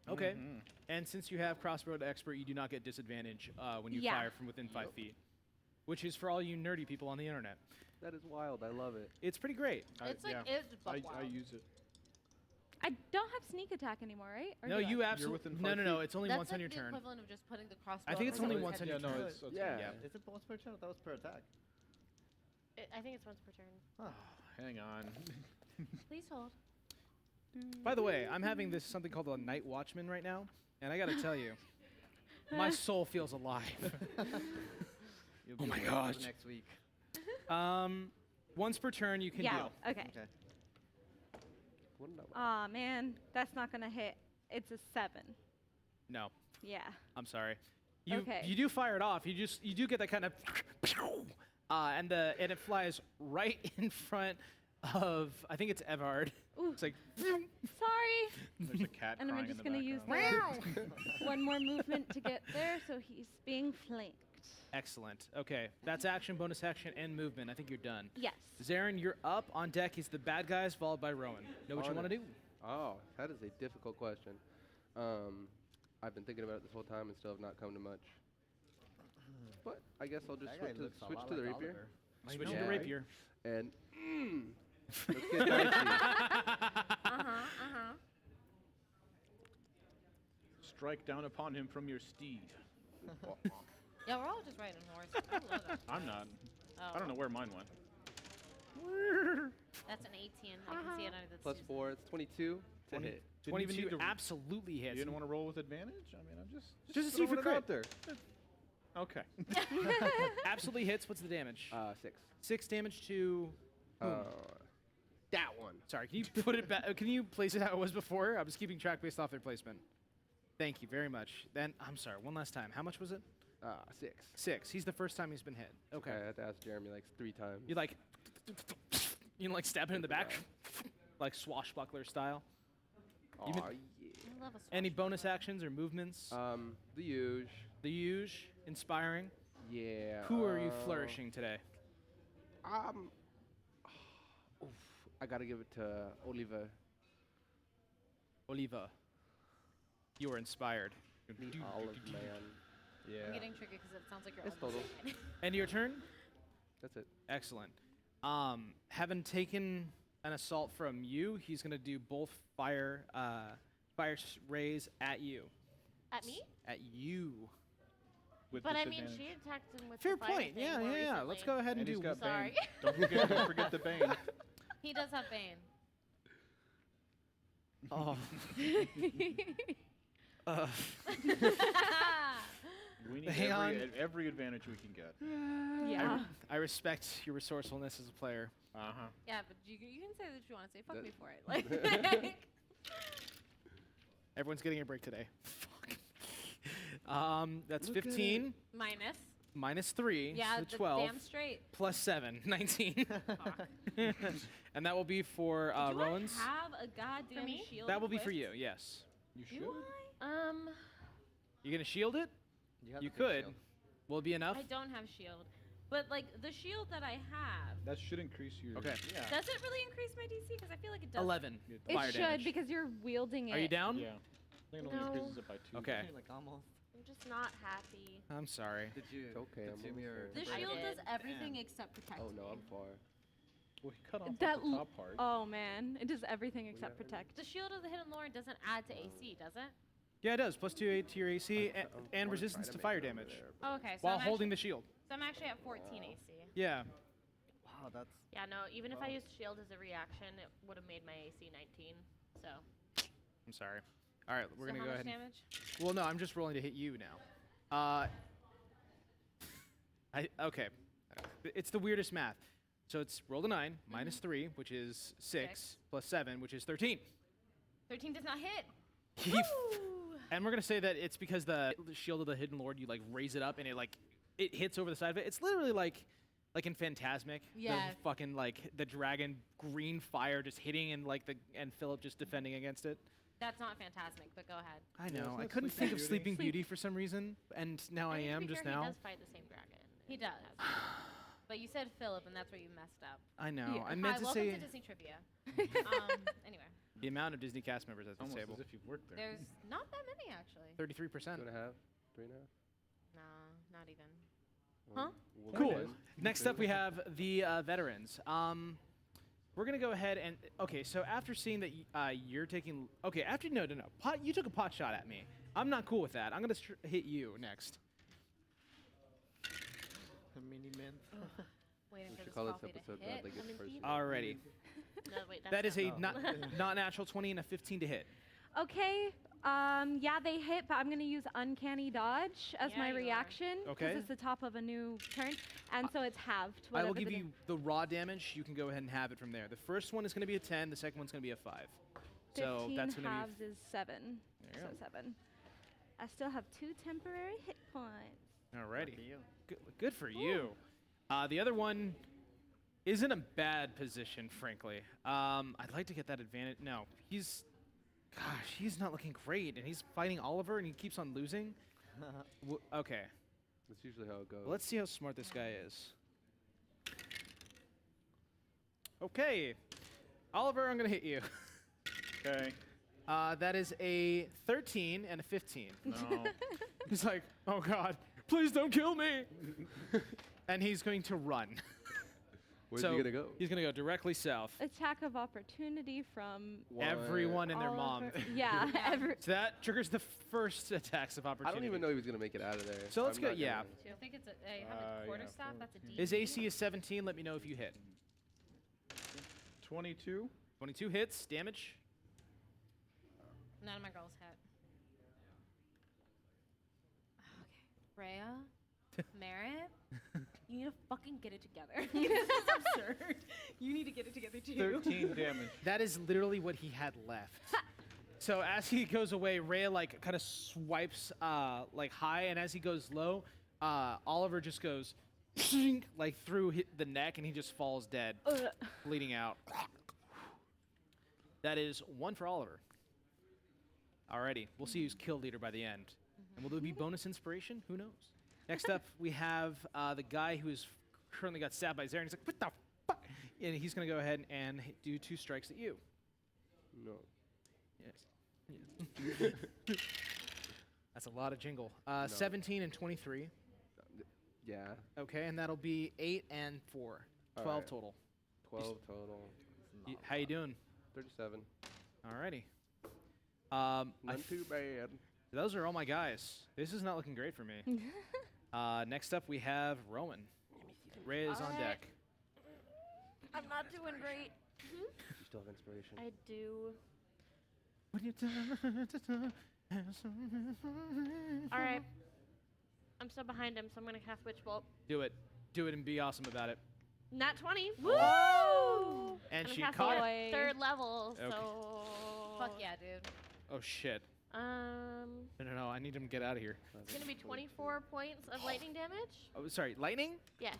Okay. And since you have crossbow expert, you do not get disadvantage when you Yeah. fire from within 5 feet, which is for all you nerdy people on the internet. That is wild. I love it. It's pretty great. It's like yeah. it's buck I wild. use it. I don't have sneak attack anymore, right? Or No, do I? you absolutely. within No, 5 no, no. feet. It's only That's once like on your the turn. equivalent of just putting the crossbow. I think it's over only someone's once on head. your Yeah, no, turn. it's Yeah. Yeah. Is it once per turn? That was per attack. I think it's once per turn. Hang on. Please hold. By the way, I'm having this something called a night watchman right now, and I gotta tell you, my soul feels alive. You'll Oh be my awake for gosh. Next week. Once per turn, you can Yeah. deal. Okay. Okay. What did I- Aw, man, that's not gonna hit. It's a 7. No, Yeah. I'm sorry. You Okay. you do fire it off. You do get that kind of, and it flies right in front of, I think it's Evard. Ooh. It's like Sorry. There's a cat And I'm crying just in the gonna use background. one more movement to get there, so he's being flanked. excellent. Okay, that's action, bonus action, and movement. I think you're done. Yes. Zeren, you're up. On deck is the bad guys, followed by Rowan. Know what you want to do? Oh, that is a difficult question. I've been thinking about it this whole time and still have not come to much. But I guess I'll just That guy switch looks a to lot the like rapier. Oliver. Switching know. to rapier. And let's get dicey. Strike down upon him from your steed. Yeah, we're all just riding horses. I love it. I'm not. Oh, I don't know where mine went. That's an 18. I can see it under the Plus 4, it's 22 to 20. hit. Didn't even 22 need to- absolutely You hits. didn't want to roll with advantage? I mean, I'm just Just to see for throwing it crit. out there. Okay. Absolutely hits. What's the damage? 6. 6 damage to. That one. Sorry, can you put it back? Can you place it how it was before? I was keeping track based off their placement. Thank you very much. Then I'm sorry. One last time. How much was it? 6. 6. He's the first time he's been hit. Okay. I had to ask Jeremy like 3 times. You like. You know, like stab him in the back, like swashbuckler style. Aw, you yeah. I love a Any bonus actions or movements? The huge. The huge, inspiring. Yeah. Who are you flourishing today? Oof, I gotta give it to Oliver. Oliva. You are inspired. The olive man. I'm Yeah. getting tricky because it sounds like you're It's almost total. dead. And your turn. That's it. Excellent. Having taken an assault from you, he's gonna do both fire rays at you. At me? At you. With But I mean, disadvantage. she attacked him with Fair the fire point. thing Yeah, more yeah, yeah. Let's recently. go ahead and And he's do. got Sorry. Bane. Don't forget the Bane. He does have Bane. Oh. We need Hang on. every advantage we can get. Yeah. I respect your resourcefulness as a player. Uh-huh. Yeah, but you can say that you want to say. Fuck That- me for it. Like, Everyone's getting a break today. Fuck. That's Look at 15 minus. minus 3, Yeah, so that's 12 damn straight. plus 7, 19. And that will be for Do Rowan's. I have a goddamn me? shield? That will be for equipped? you. Yes. You Do should. I? You gonna shield it? have You the big could. shield. Will it be enough? I don't have shield, but like the shield that I have, That should increase your. Okay. Yeah. does it really increase my DC? Because I feel like it does. 11 It fire should damage. because you're wielding it. Are you down? Yeah. I think it only No. increases it by 2. Okay. Like almost. I'm just not happy. I'm sorry. Did you It's okay, I'm consume almost your? there. The I shield does did. everything except protect. Oh no, me. I'm far. Well, he cut off That the top part. Oh man, it does everything except yeah. protect. The shield of the hidden lord doesn't add to AC, does it? Yeah, it does. Plus 2 to your AC I'm and try resistance to to make fire it over damage there, Oh, okay. So while I'm holding actually, the shield. So I'm actually at 14 AC. Yeah. Wow, that's. Yeah, no, even if I used shield as a reaction, it would have made my AC 19. So. I'm sorry. All right, we're So gonna how go much ahead. damage? Well, no, I'm just rolling to hit you now. Okay. It's the weirdest math. So it's roll a 9 minus 3, which is 6 plus 7, which is 13. 13 does not hit. Woo! And we're gonna say that it's because the shield of the hidden lord, you like raise it up and it hits over the side of it. It's literally like in Phantasmic, Yeah. the fucking like the dragon green fire just hitting and and Philip just defending against it. That's not phantasmic, but go ahead. I Yeah, know. isn't I that couldn't Sleeping think of Beauty? Sleeping Beauty for some reason, and now I mean, to am be just fair, now. He does fight the same dragon. He does. But you said Philip, and that's where you messed up. I know. Yeah. I meant Hi, to welcome say to Disney Trivia. Anyway, the amount of Disney cast members at this Almost table. as if you've worked there. there's not that many actually. 33%. 2.5, 3.5. No, not even. Well, Huh? we'll Cool. win. Next up, we have the veterans. We're gonna go ahead and So after seeing that you're taking, after no, you took a pot shot at me. I'm not cool with that. I'm gonna hit you next. A mini man. Waiting We for should this call this coffee to episode hit. Bradley gets first. Alrighty. No, wait, That is a not. not natural 20 and a 15 to hit. Okay. Yeah, they hit, but I'm gonna use uncanny dodge as Yeah, my you are. reaction Okay. it's the top of a new turn, and so it's halved. I will whatever give the you the raw damage. You can go ahead and have it from there. The first one is gonna be a 10. The second one's gonna be a 5. So 15 that's gonna halves is 7. There you So 7. I still have 2 temporary hit points. be. Alrighty. Lucky you. Good for you. The other one is in a bad position, frankly. I'd like to get that advantage. No, he's not looking great, and he's fighting Oliver, and he keeps on losing. Okay, That's usually how it goes. let's see how smart this guy is. Okay, Oliver, I'm gonna hit you. Okay. That is a 13 and a 15. No. He's like, oh God, please don't kill me. And he's going to run. Where's so he gonna go? He's gonna go directly south. Attack of opportunity from Everyone and their mom. Oliver- Yeah, So that triggers the first attacks of I opportunity. don't even know he was gonna make it out of there. So let's I'm go- not yeah. gonna- I think it's you have a Yeah, quarterstaff. That's a D. His AC is 17. Let me know if you hit. 22. 22 hits, damage. None of my girls hit. Okay. Rhea, Merritt, you need to fucking get it together. This is absurd. You need to get it together too. 13 damage. That is literally what he had left. So as he goes away, Rhea like kind of swipes like high, and as he goes low, Oliver just goes like through the neck, and he just falls dead, bleeding out. That is 1 for Oliver. Alrighty, we'll see who's kill leader by the end. And will there be bonus inspiration? Who knows? Next up, we have the guy who is currently got stabbed by Zeren. He's like, what the fuck? And he's going to go ahead and do 2 strikes at you. No. Yes. That's a lot of jingle. 17 and 23. Yeah. Okay, and that'll be 8 and 4. 12 Alright. total. 12 total. How you doing? 37. Alrighty. Not too bad. Those are all my guys. This is not looking great for me. Next up, we have Rowan. Ray is on Alright. deck. I'm not doing great. You still have inspiration. I do. All right. I'm still behind him, so I'm gonna cast Witch Bolt. Do it. Do it and be awesome about it. Nat 20. Woo! And I'm she casting caught at it. Boy. 3rd level, Okay. so. Fuck yeah, dude. Oh, shit. No, I need him to get out of here. It's gonna be 24 points of lightning damage. Oh, sorry. Lightning? Yes.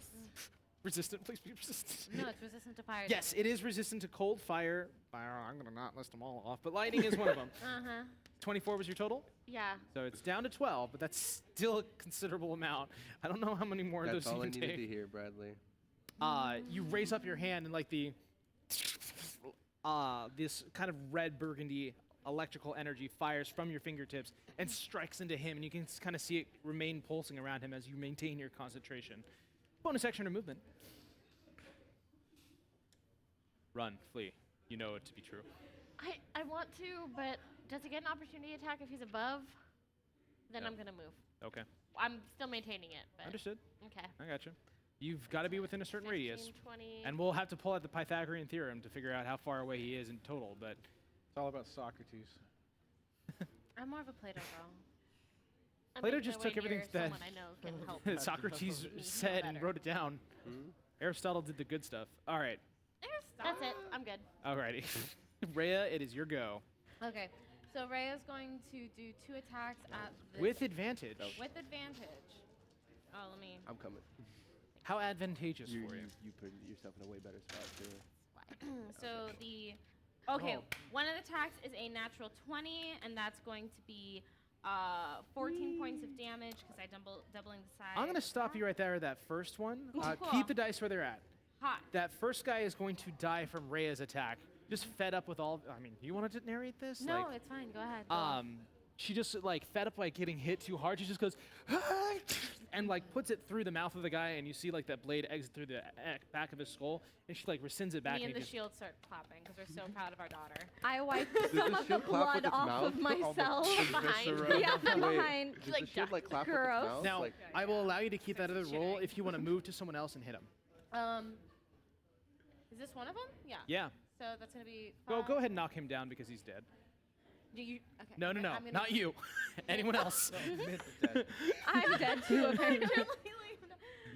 Resistant. Please be resistant. No, it's resistant to fire. Yes, it is resistant to cold, fire. I'm going to not list them all off, but lightning is one of them. Uh huh. 24 was your total? Yeah. So it's down to 12, but that's still a considerable amount. I don't know how many more of That's those all I you can needed to take. hear, Bradley. You raise up your hand and like the this kind of red burgundy electrical energy fires from your fingertips and strikes into him, and you can kind of see it remain pulsing around him as you maintain your concentration. Bonus action or movement. Run, flee. You know it to be true. I want to, but does he get an opportunity attack if he's above? Then No. I'm gonna move. Okay, I'm still maintaining it, but. understood. Okay. I got you. You've got to be within a certain 15, radius, 20. and we'll have to pull out the Pythagorean theorem to figure out how far away he is in total. But It's all about Socrates. I'm more of a Plato girl. I'm Plato making just my way took everything near that someone I know can help. Socrates Me said know and better. wrote it down. Hmm? Aristotle did the good stuff. All right. That's it. I'm good. Alrighty. Rhea, it is your go. Okay, so Rhea's going to do 2 attacks at this With advantage. with advantage. Oh, let me. I'm coming. How advantageous You, for you, you? you put yourself in a way better spot, too. So the okay, Oh. one of the attacks is a natural 20, and that's going to be 14 points of damage because I doubling the size. I'm gonna of stop that. you right there. That first one. Cool. Keep the dice where they're at. Hot. That first guy is going to die from Rhea's attack. Just fed up with all. I mean, you wanted to narrate this? No, Like, it's fine. Go ahead. Go off. she just like fed up like getting hit too hard. She just goes and like puts it through the mouth of the guy, and you see like that blade exit through the back of his skull, and she like rescinds it back. Me and the just- shield start clapping because we're so proud of our daughter. I wiped Does some the of the shield clap with blood its off mouth? of myself. Behind. Viscera. Yeah, from Wait, behind. Does like the shield like clap Gross. with its mouth? Now, Like, I will allow you to keep that other roll cheating. if you want to move to someone else and hit him. Is this one of them? Yeah. Yeah. So that's gonna be. Go ahead and knock him down because he's dead. Do you? Okay. No, I'm gonna not you. Anyone else? Myth is dead. I'm dead too, apparently.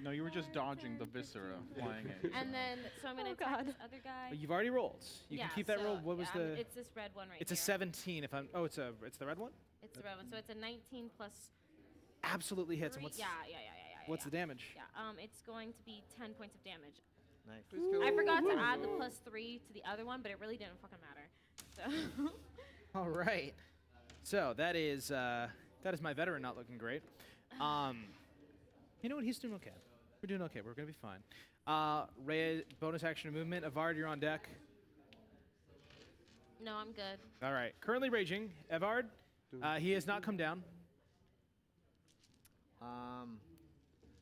No, you were just dodging the viscera flying at you. And then, so I'm gonna Oh, attack God. this other guy. You've already rolled. You can keep that roll. What was the? It's this red one right It's here. a 17. If I'm. Oh, it's the red one. It's the red one. So it's a 19 plus. Absolutely hits. And Three. what's Yeah. what's the damage? Yeah. It's going to be 10 points of damage. Nice. please kill I forgot to him. add the +3 to the other one, but it really didn't fucking matter. So. All right. So that is my veteran not looking great. You know what? He's doing okay. We're doing okay. We're gonna be fine. Rhea, bonus action and movement. Avard, you're on deck. No, I'm good. All right. Currently raging. Avard, he has not come down.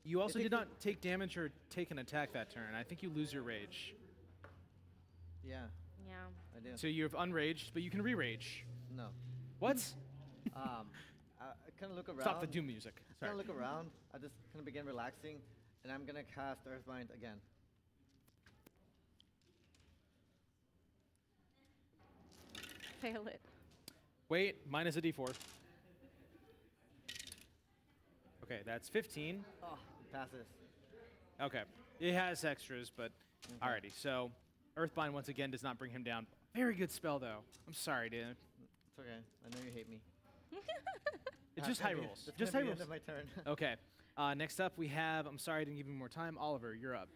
You also think did that- not take damage or take an attack that turn. I think you lose your rage. Yeah, Yeah. I do. So you've unraged, but you can re-rage. No. What? I kind of look around. Stop the doom music. Kind Sorry. of look around. I just kind of begin relaxing, and I'm gonna cast Earthbind again. Fail it. Wait, minus a d4. Okay, that's 15. Oh, it passes. Okay. It has extras, but alrighty. So, Earthbind once again does not bring him down. Very good spell, though. I'm sorry, dude. It's okay. I know you hate me. It's just high rolls. That's Just gonna high be rolls. the end of my turn. Okay. Next up, we have. I'm sorry I didn't give you more time. Oliver, you're up.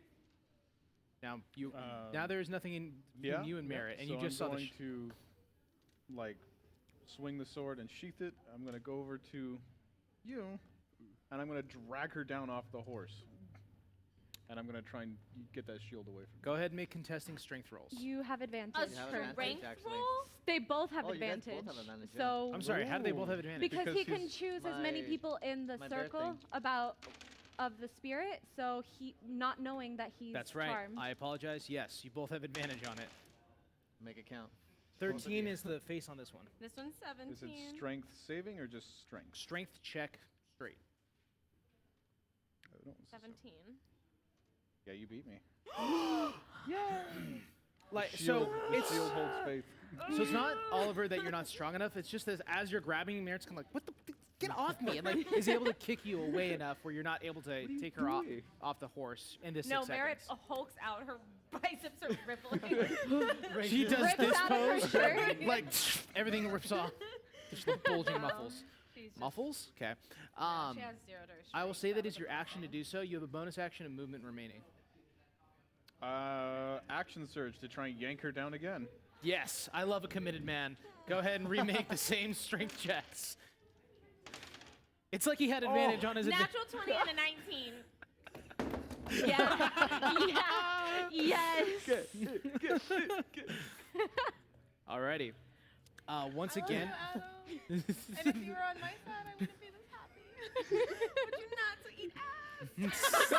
Now you. Now there is nothing in between you and Merritt, and so you just I'm saw the. going to like swing the sword and sheath it. I'm going to go over to you, and I'm going to drag her down off the horse. And I'm going to try and get that shield away from Go ahead and make contesting strength rolls. You have advantage. A You have for- advantage, strength actually. roll? They both have Oh, you guys both advantage. have advantage, yeah. So I'm sorry. How do they both have advantage? because he Because can he's choose as many my- people in the my circle birthday. of the spirit, so he not knowing that he's That's right. charmed. I apologize. Yes, you both have advantage on it. Make it count. 13 is the face on this one. This one's 17. Is it strength saving or just strength? Strength check straight. I don't s- 17. Yeah, you beat me. Like Shield, so, the it's shield holds faith. so it's not Oliver that you're not strong enough. It's just that as you're grabbing Merritt's kind of like, what the. Get off me! And like, is able to kick you away enough where you're not able to take her off the horse in this No, 6 Merritt seconds. hulks out. Her biceps are rippling. She does Rips this out of her pose, shirt. like everything rips off. Just the bulging muffles. She's just- Muffles? Okay. she has 0 to her I will strength, say that so is your action to do so. You have a bonus action and movement remaining. Action surge to try and yank her down again. Yes, I love a committed man. Go ahead and remake the same strength checks. It's like he had advantage on his Natural 20 and a 19. Yeah. Yes. Alrighty. Once again, Adam. And if you were on my side, I wouldn't be this happy. Would you not to eat ass?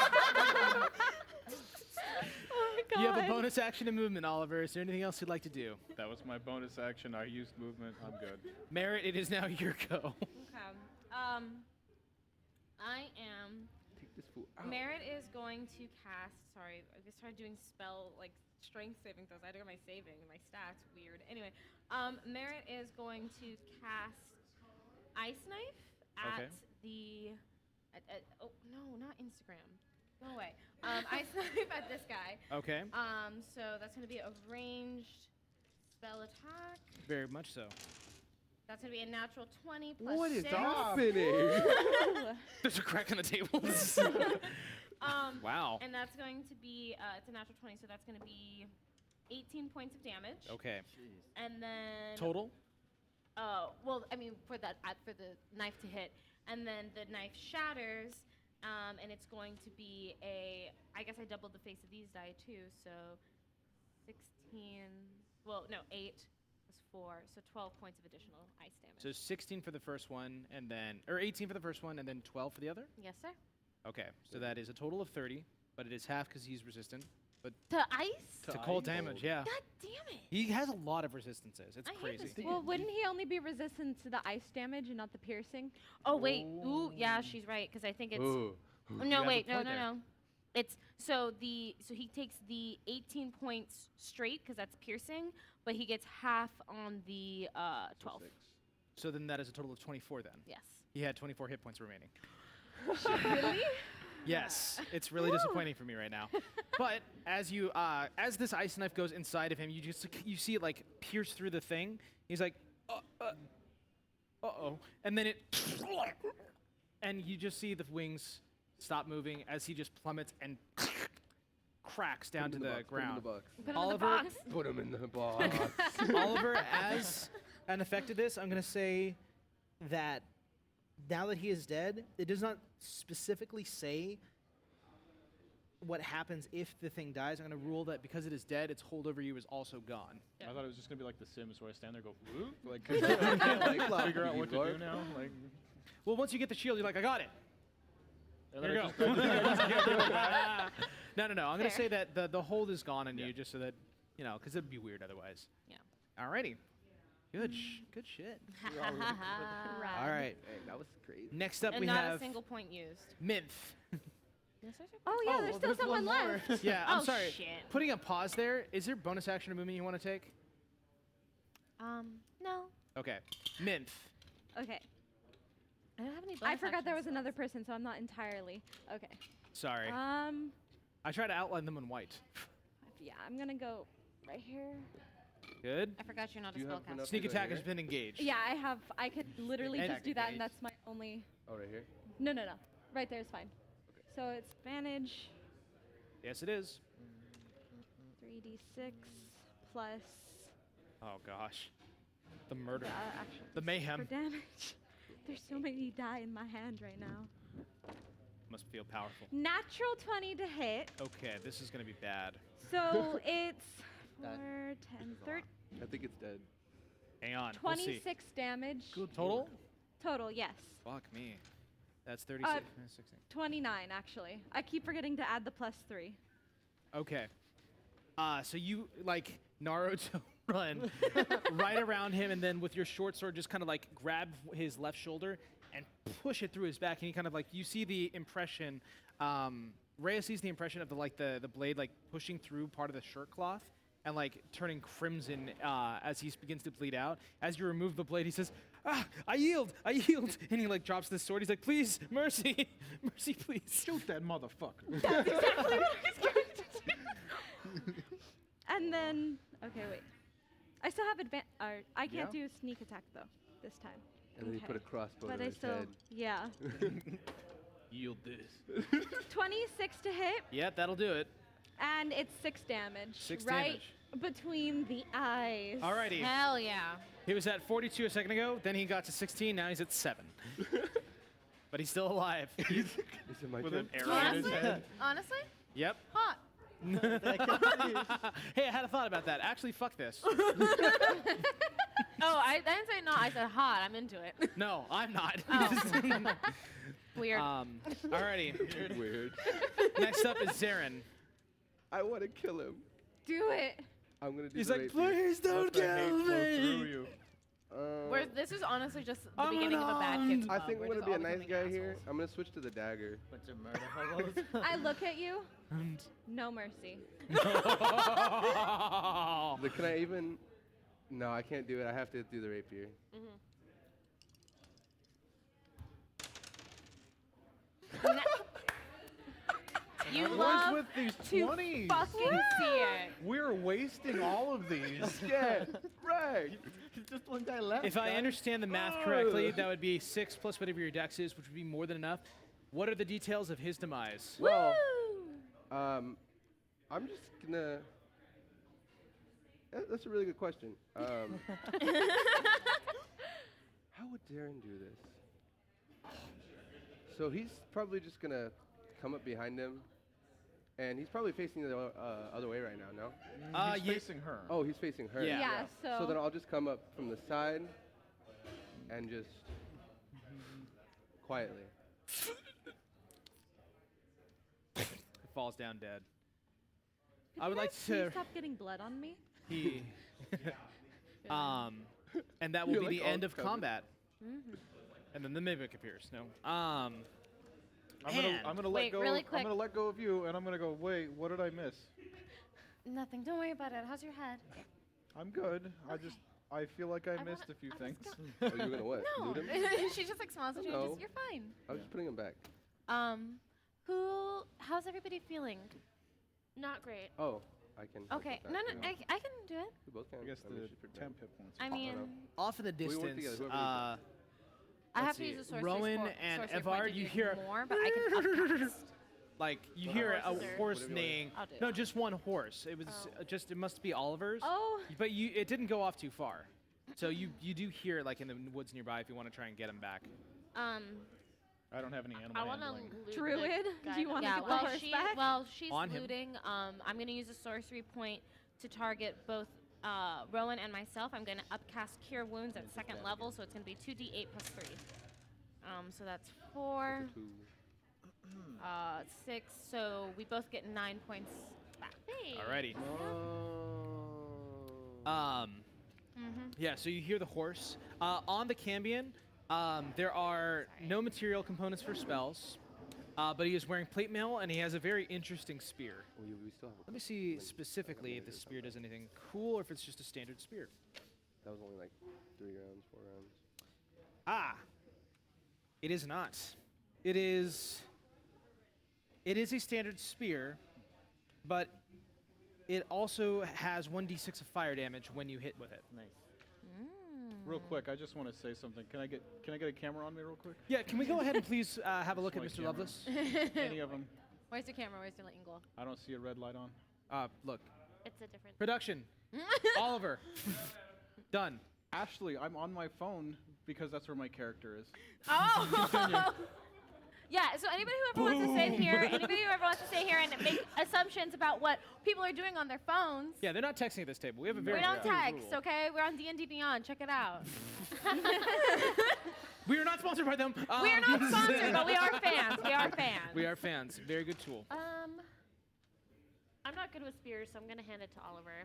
Oh my God. you have a bonus action and movement, Oliver. Is there anything else you'd like to do? That was my bonus action. I used movement. I'm good. Merritt, it is now your go. Okay. I am. Take this fool out. Merritt is going to cast. Sorry, I just started doing spell like strength saving throws. I don't got my saving, my stats weird. Anyway, Merritt is going to cast Ice Knife at Okay. the. Oh no, not Instagram. Go away. Ice Knife at this guy. Okay. So that's going to be a ranged spell attack. Very much so. That's going to be a natural 20 plus What is 6. happening? There's a crack in the table. Wow. And that's going to be, it's a natural 20, so that's going to be 18 points of damage. Okay. Jeez. And then Total? well, I mean, for the knife to hit, and then the knife shatters, and it's going to be I guess I doubled the face of these die too, so 16. Well, no, 8 plus 4, so 12 points of additional ice damage. So 16 for the first one, or 18 for the first one, and then 12 for the other? Yes, sir. Okay, so that is a total of 30, but it is half because he's resistant. But To ice? to cold damage, yeah. God damn it! He has a lot of resistances. It's I hate crazy. this dude. Well, wouldn't he only be resistant to the ice damage and not the piercing? Oh wait, ooh, yeah, she's right, because I think it's. Ooh. Oh, You no, have a wait, no, point no, there. no. It's so he takes the 18 points straight because that's piercing, but he gets half on the 12. So then that is a total of 24 then. Yes. He had 24 hit points remaining. Really? Yes, it's really disappointing for me right now. But as as this ice knife goes inside of him, you see it like pierce through the thing. He's like, uh-oh, and then and you just see the wings stop moving as he just plummets and cracks down to the ground. Put him in the Oliver, box. Put him in the box. Oliver, as an effect of this, I'm gonna say that now that he is dead, it does not specifically say what happens if the thing dies. I'm gonna rule that because it is dead, its hold over you is also gone. I thought it was just gonna be like The Sims, where I stand there, and go, whoop, like, I can't like figure out what to do now. Like, Well, once you get the shield, you're like, I got it. and There then you I go. just- I just can't do it back. No. I'm gonna Fair. say that the hold is gone on Yeah. you, just so that because it'd be weird otherwise. Yeah. Alrighty. Good shit. Rad. All right. Dang, that was crazy. Next up, And we not have a single point used. Minth. Yes, sir. Oh yeah, there's still someone left. Yeah, I'm Oh, sorry. shit. Putting a pause there. Is there bonus action or movement you want to take? No. Okay. Minth. Okay. I don't have any. I bonus forgot there actions was another still. person, so I'm not entirely. Okay. Sorry. I try to outline them in white. Yeah, I'm gonna go right here. Good. I forgot you're not a Do you have spellcaster. enough- Sneak Right attack here? has been engaged. Yeah, I could literally And just do that, engage. and that's my only. Oh, right here? No. Right there is fine. So it's advantage Yes, it is. 3d6 plus Oh gosh. The murder. actually The mayhem. for damage. There's so many die in my hand right now. Must feel powerful. Natural 20 to hit. Okay, this is gonna be bad. So it's That 4, 10, 13, I think it's dead. Hang on. We'll see. 26 damage. Total? Total, yes. Fuck me. That's 36. 16. 29 actually. I keep forgetting to add the +3. Okay. So you like Naruto run right around him, and then with your short sword, just kind of like grab his left shoulder and push it through his back, and you kind of like you see the impression. Rhea sees the impression of the blade like pushing through part of the shirt cloth and like turning crimson as he begins to bleed out. As you remove the blade, he says, I yield, and he like drops the sword. He's like, please, mercy, mercy, please. Shoot that motherfucker. And then okay, wait. I still have I can't Yeah? do sneak attack though this time. And then you put a Okay. crossbow But to I his still head. yeah. Yield this. 26 to hit, Yep, that'll do it. and it's 6 damage. 6 right damage. between the eyes. Alrighty. Hell yeah. He was at 42 a second ago. Then he got to 16. Now he's at 7. But he's still alive. Is it my With turn? an arrow in his Honestly? head. Honestly? Yep. Hot. Hey, I had a thought about that. Actually, fuck this. Oh, I didn't say no. I said hot. I'm into it. No, I'm not. Oh. Weird. Alrighty. Weird. Next up is Zeren. I want to kill him. Do it. I'm going to do He's the like, rapier. please don't Let the hate kill flow through me. you. Where this is honestly just the I'm beginning of a bad kid's I club. think I'm We're going to just be a all nice becoming guy here. assholes. I'm going to switch to the dagger. Bunch of murder hobos. I look at you. No mercy. Can I even... No, I can't do it. I have to do the rapier. You What's love with these to 20s? fucking see it. We're wasting all of these. Yeah, right. Just one guy left. If I guys. understand the math correctly, that would be 6 plus whatever your dex is, which would be more than enough. What are the details of his demise? Well, I'm just gonna. That's a really good question. would Zeren do this? So he's probably just gonna come up behind him, and he's probably facing the other way right now. No? He's facing her. Oh, he's facing her. Yeah. Yeah, so. So then I'll just come up from the side, and just quietly. It falls down dead. Could I you would like guys please to. stop getting blood on me? He. And that will You're be like the all end of covered. combat. And then the mimic appears. No. I'm gonna let Wait, go. really I'm quick. gonna let go of you, and I'm gonna go. Wait, what did I miss? Nothing. Don't worry about it. How's your head? I'm good. I feel like I missed wanna- a few I was things. Oh, you're gonna what? No. Loot him? She just like smiles at you. No. Just, you're fine. I was just putting him back. How's everybody feeling? Not great. Oh, I can. help Okay. with No, that, no, yeah. I can do it. We both can. I guess mean, the she's pretty temp hit points. I mean, Off in the We work distance, together, whoever I let's have see, to use a sorcery Rowan sport- and sorcery point Evar, to you do hear more, but I can upcast. like you What hear a horses are- horse Whatever you want. neighing. I'll do No, it. just one horse. It was Oh. just it must be Oliver's. Oh, But it didn't go off too far. So you do hear it like in the woods nearby if you want to try and get him back. I don't have any animal I want to handling. loot Druid, the do you guy wanna down. get the while horse she, back? While she's On him. looting, I'm going to use a sorcery point to target both Rowan and myself. I'm going to upcast Cure Wounds at second level, so it's going to be 2d8 plus 3. So that's 4, Two. 6, so we both get 9 points back. Hey. Alrighty. Oh. Yeah. So you hear the horse on the Cambion. There are no material components for spells, but he is wearing plate mail and he has a very interesting spear. We still have. Let me see specifically if the spear does anything cool or if it's just a standard spear. That was only like 3 rounds, 4 rounds. Ah, it is not. It is a standard spear, but it also has 1d6 of fire damage when you hit with it. Nice. Real quick, I just want to say something. Can I get a camera on me real quick? Yeah, can we go ahead and please have a look at My Mr. camera. Lovelace? Any of them? Where's your camera? Where's your light angle? I don't see a red light on. Look, It's a different. production. Oliver, done. Ashley, I'm on my phone because that's where my character is. Oh! Yeah, so anybody who ever wants to sit here, and make assumptions about what people are doing on their phones, Yeah, they're not texting at this table. We have a very we don't clear text, rule. okay? We're on D&D Beyond. Check it out. We are not sponsored by them. We are not sponsored, but we are fans. We are fans. We are fans. Very good tool. I'm not good with spears, so I'm going to hand it to Oliver.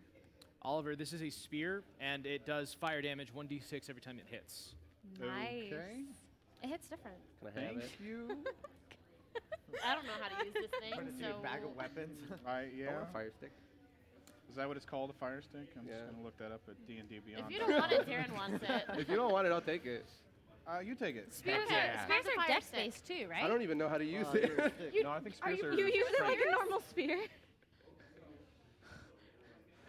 Oliver, this is a spear, and it does fire damage 1d6 every time it hits. nice. Okay. It hits different. Can I have Thank it? you. I don't know how to use this thing, Put it in so your bag of weapons. I I yeah. want a fire stick. Is that what it's called? A fire stick? I'm Yeah. just gonna look that up at D&D Beyond. if you don't want it, Zeren wants it. If you don't want it, I'll take it. You take it. Spears yeah. are, spears How's a are fire dex-based too, right? I don't even know how to use You're it. a stick. No, I think Are spears you, are. you use it like a Spears? normal spear?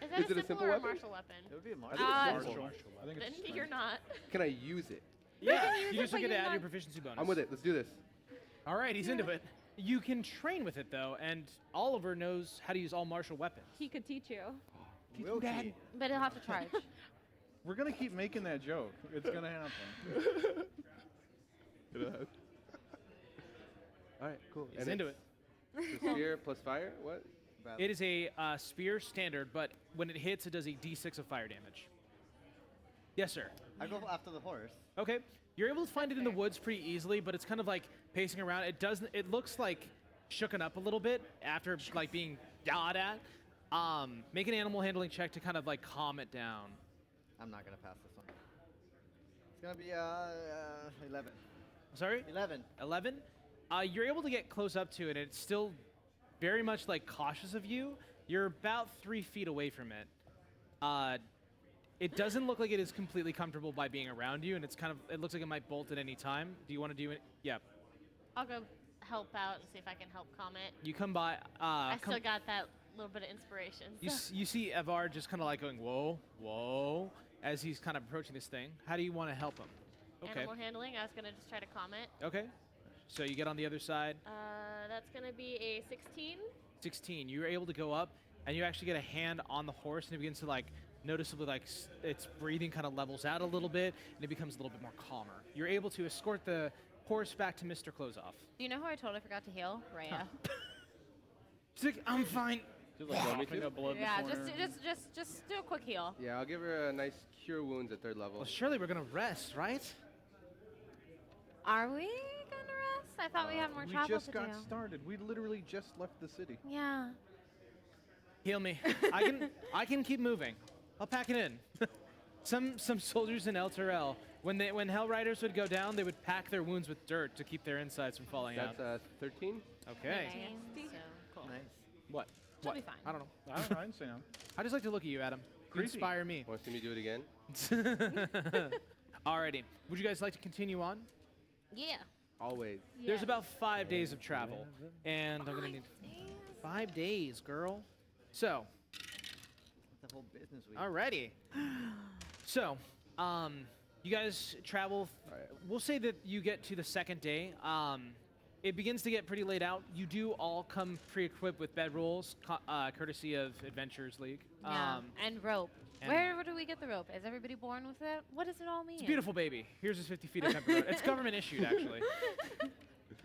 Is that Is it a a simple simple or a weapon? martial weapon? It would be a I think martial. it's Martial. martial. I think Then it's you're not. Can I use it? Yeah, use you it, just but get to you're add your not- proficiency bonus. I'm with it. Let's do this. All right, he's into it. You can train with it, though, and Oliver knows how to use all martial weapons. He could teach you. Will he? But he'll have to charge. We're gonna keep making that joke. It's gonna happen. All right, cool. He's into it. It's a spear plus fire. What? It is a spear standard, but when it hits, it does a d6 of fire damage. Yes, sir. I go after the horse. Okay. You're able to find it in the woods pretty easily, but it's kind of like pacing around. It doesn't. It looks like shooken up a little bit after like being yawed at. Make an animal handling check to kind of like calm it down. I'm not gonna pass this one. It's gonna be 11. Sorry. 11. 11. You're able to get close up to it, and it's still very much like cautious of you. You're about 3 feet away from it. It doesn't look like it is completely comfortable by being around you, and it's kind of. It looks like it might bolt at any time. Do you want to do it? Yeah. I'll go help out and see if I can help calm it. You come by. I still got that little bit of inspiration. You see Evar just kind of like going, whoa, whoa, as he's kind of approaching this thing. How do you want to help him? Okay. Animal handling, I was going to just try to calm it. Okay. So you get on the other side. That's going to be a 16. 16. You're able to go up, and you actually get a hand on the horse, and it begins to like noticeably like its breathing kind of levels out a little bit, and it becomes a little bit more calmer. You're able to escort the horse back to Mr. Closeoff. Do you know who I totally forgot to heal? Rhea. She's like, I'm fine. Just like coughing up blood in Yeah, the corner. just do a quick heal. Yeah, I'll give her a nice cure wounds at 3rd level. Well, surely we're gonna rest, right? Are we gonna rest? I thought we had more We travel just to got do. started. We literally just left the city. Yeah. Heal me. I can keep moving. I'll pack it in. Some soldiers in El Terrell, when Hell Riders would go down, they would pack their wounds with dirt to keep their insides from falling out. That's 13. Okay. So, cool. Nice. What? She'll What? be fine. I don't know. I didn't say no. I just like to look at you, Adam. You Creepy. inspire me. Want to see me do it again? Alrighty. Would you guys like to continue on? Yeah. Always. There's about 5 days of travel, and I'm gonna need 5 days, girl. So, The whole business week. alrighty. So, you guys travel. We'll say that you get to the 2nd day. It begins to get pretty laid out. You do all come pre-equipped with bedrolls, courtesy of Adventurers League. Yeah. And rope. and- Where do we get the rope? Is everybody born with it? What does it all mean? It's a beautiful baby. Here's his 50 feet of temper rope. It's government issued, actually.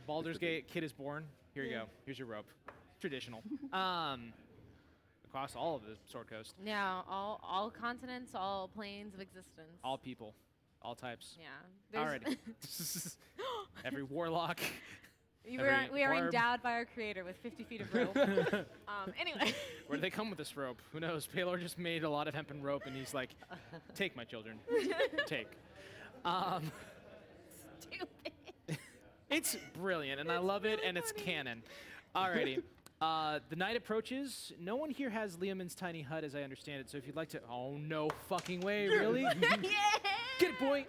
Baldur's Gate kid is born. Here you go. Here's your rope. Traditional. Across all of the Sword Coast. Yeah. All continents, all planes of existence. All people. All types. Yeah. There's- Alrighty. Every warlock. we Every are barb. endowed by our creator with 50 feet of rope. Anyway. Where do they come with this rope? Who knows? Paylor just made a lot of hempen rope, and he's like, take my children. Take. Stupid. It's brilliant, and I love it, and it's canon. Alrighty. The night approaches. No one here has Liamon's tiny hut, as I understand it. So if you'd like to, oh no fucking way, really? Get it, boy.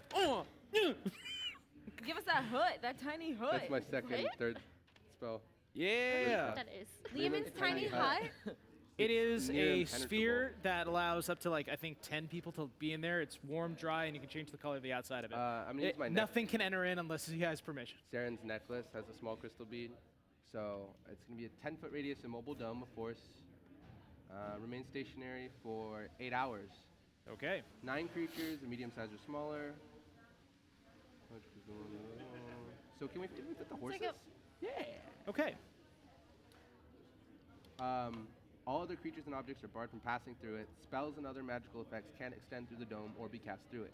Give us that hood, that tiny hood. That's my second, 3rd spell. Yeah. That is. Liamon's tiny hut. It is a Near sphere that allows up to like I think 10 people to be in there. It's warm, dry, and you can change the color of the outside of it. I'm gonna use my Nothing can enter in unless he has permission. Zaren's necklace has a small crystal bead, so it's gonna be a 10-foot radius immobile dome of force. Remain stationary for 8 hours. Okay. 9 creatures, a medium size or smaller. So can we do it with the horses? Yeah. Okay. All other creatures and objects are barred from passing through it. Spells and other magical effects can't extend through the dome or be cast through it.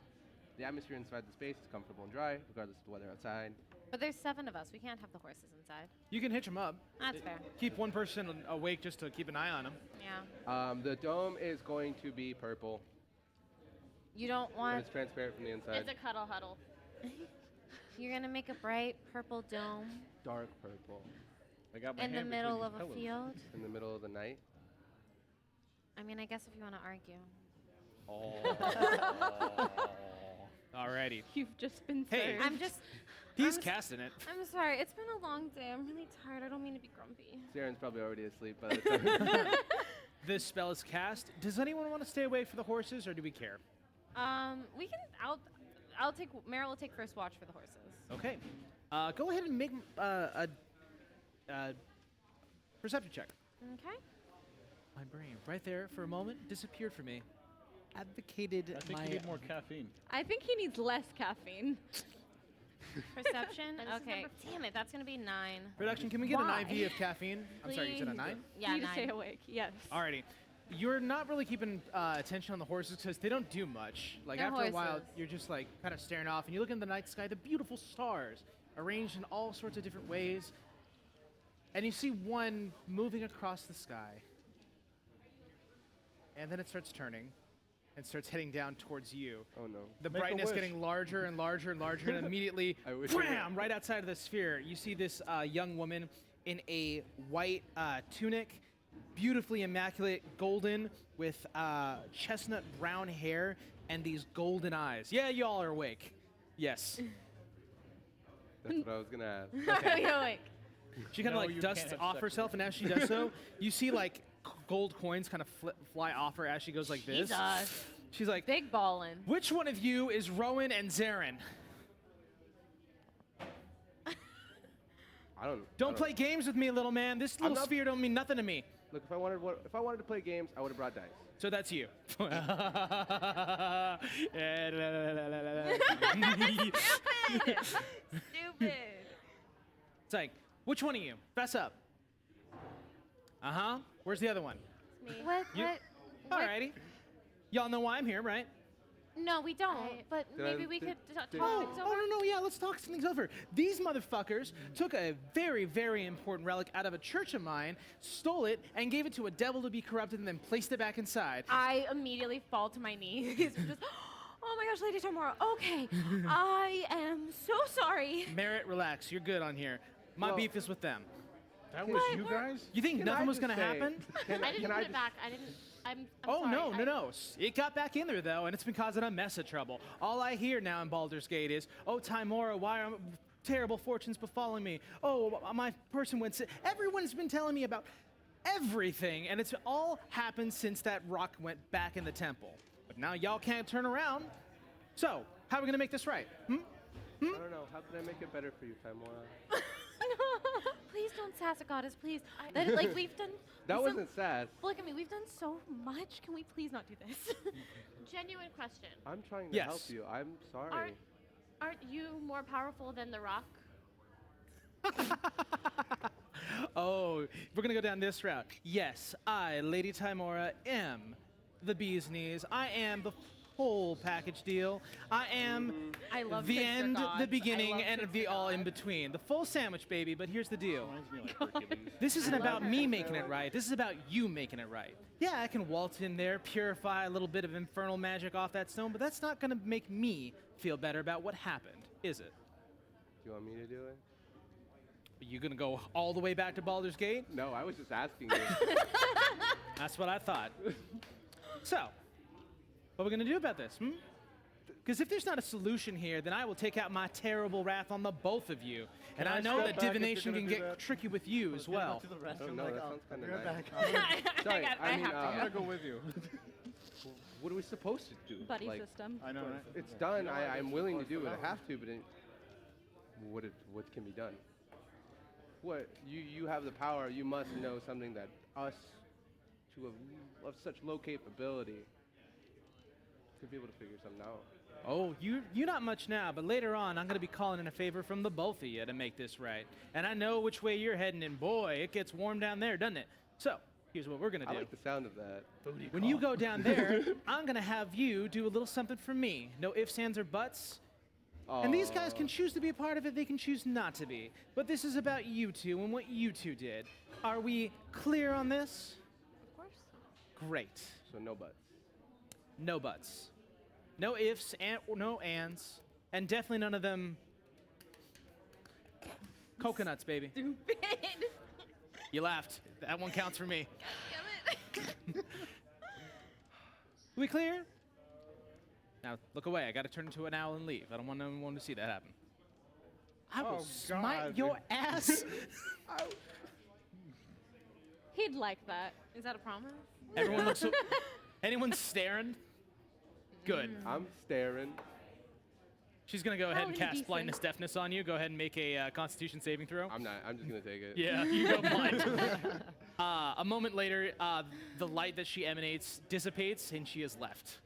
The atmosphere inside the space is comfortable and dry, regardless of the weather outside. But there's 7 of us. We can't have the horses inside. You can hitch them up. That's fair. Keep one person awake just to keep an eye on them. Yeah. The dome is going to be purple, You don't but want. it's transparent from the inside. It's a cuddle huddle. You're gonna make a bright purple dome Dark purple I got my in the hand middle between of a pillows. field. in the middle of the night. I mean, I guess if you want to argue. Alrighty. You've just been Hey. served. I'm just. He's I'm casting it. I'm sorry. It's been a long day. I'm really tired. I don't mean to be grumpy. Zaren's probably already asleep by the time. This spell is cast. Does anyone want to stay away for the horses, or do we care? We can. I'll take. Meryl will take first watch for the horses. Okay. Go ahead and make a perception check. Okay. My brain, right there for a moment, disappeared for me. Advocated I think my. you need more caffeine. I think he needs less caffeine. Perception. That is Okay. number Damn it. That's gonna be 9. Production, can we get Why? an IV of caffeine? I'm sorry, you said a Please. 9? Yeah, you need to stay 9. awake. Yes. Alrighty. You're not really keeping attention on the horses because they don't do much. Like They're after a while, horses. you're just like kind of staring off, and you look in the night sky, the beautiful stars arranged in all sorts of different ways, and you see one moving across the sky, and then it starts turning, and starts heading down towards you. Oh no. The Make a brightness wish. getting larger and larger and larger, and immediately, I wish I would. wham! Right outside of the sphere, you see this young woman in a white tunic, beautifully immaculate golden, with chestnut brown hair and these golden eyes. Yeah, y'all are awake. Yes. That's what I was gonna ask. Okay. You're awake. She kind of No, like you dusts can't have off sex herself, and as she does so, you see like gold coins kind of fly off her as she goes like this. Jesus. She's like, Big ballin'. which one of you is Rowan and Zeren? I don't. Don't play games with me, little man. This little not- sphere don't mean nothing to me. Look, if I wanted to play games, I would have brought dice. So that's you. Stupid. It's like, which one of you? Fess up. Uh-huh. Where's the other one? What? You- What? Alrighty. Y'all know why I'm here, right? No, we don't. But Did I- maybe we did- could talk did- Oh, things oh, over. no, yeah, let's talk things over. These motherfuckers took a very, very important relic out of a church of mine, stole it, and gave it to a devil to be corrupted, and then placed it back inside. I immediately fall to my knees. Just, oh my gosh, Lady Tamara. Okay, I am so sorry. Merritt, relax. You're good on here. My Well- beef is with them. That was you guys? You think Can I nothing was just gonna say- happen? I didn't can put I it back. I didn't. I'm Oh, sorry. no, no, no. It got back in there, though, and it's been causing a mess of trouble. All I hear now in Baldur's Gate is, oh, Timora, why are terrible fortunes befalling me? Oh, my person went sick. Everyone's been telling me about everything, and it's all happened since that rock went back in the temple. But now y'all can't turn around. So, how are we going to make this right? I don't know. How can I make it better for you, Timora? Please don't sass a goddess, please. That, like we've done. That some- wasn't sad. Look at me. We've done so much. Can we please not do this? Genuine question. I'm trying to Yes. help you. I'm sorry. Aren't you more powerful than the rock? Oh, we're going to go down this route. Yes, I, Lady Timora, am the bee's knees. I am the whole package deal. I am I love the trickster end, gods. the I beginning, love and the trickster all in gods. between. The full sandwich, baby, but here's the deal. Reminds me like Hercules. This isn't love about her. me making it right. This is about you making it right. Yeah, I can waltz in there, purify a little bit of infernal magic off that stone, but that's not going to make me feel better about what happened, is it? Do you want me to do it? Are you going to go all the way back to Baldur's Gate? No, I was just asking you. That's what I thought. So, what are we going to do about this? Because if there's not a solution here, then I will take out my terrible wrath on the both of you. And I know step that back if you're divination gonna can do get that? tricky with you as well. Oh, no, that sounds kind of right nice. back. Sorry, I mean, I'm gonna go with you. what are we supposed to do? Buddy Like, system. I know, right? it's done. I'm willing to do it. I have to, but what can be done? What you have the power. You must know something that us, of such low capability, could be able to figure something out. Oh, you not much now, but later on, I'm going to be calling in a favor from the both of you to make this right. And I know which way you're heading, and boy, it gets warm down there, doesn't it? So, here's what we're going to I do. like the sound of that. When you go down there, I'm going to have you do a little something for me. No ifs, ands, or buts. And these guys can choose to be a part of it, they can choose not to be. But this is about you two and what you two did. Are we clear on this? Of course. Great. So no buts. No buts. No ifs, no ands, and definitely none of them coconuts, baby. Stupid. You laughed. That one counts for me. Damn it. We clear? Now, look away. I gotta turn into an owl and leave. I don't want anyone to see that happen. I will Oh, smite God. your ass. He'd like that. Is that a promise? Everyone looks. Anyone staring? Good. I'm staring. She's gonna go ahead and Probably cast decent. blindness deafness on you. Go ahead and make a Constitution saving throw. I'm not. I'm just gonna take it. Yeah, you go blind. A moment later, the light that she emanates dissipates, and she is left.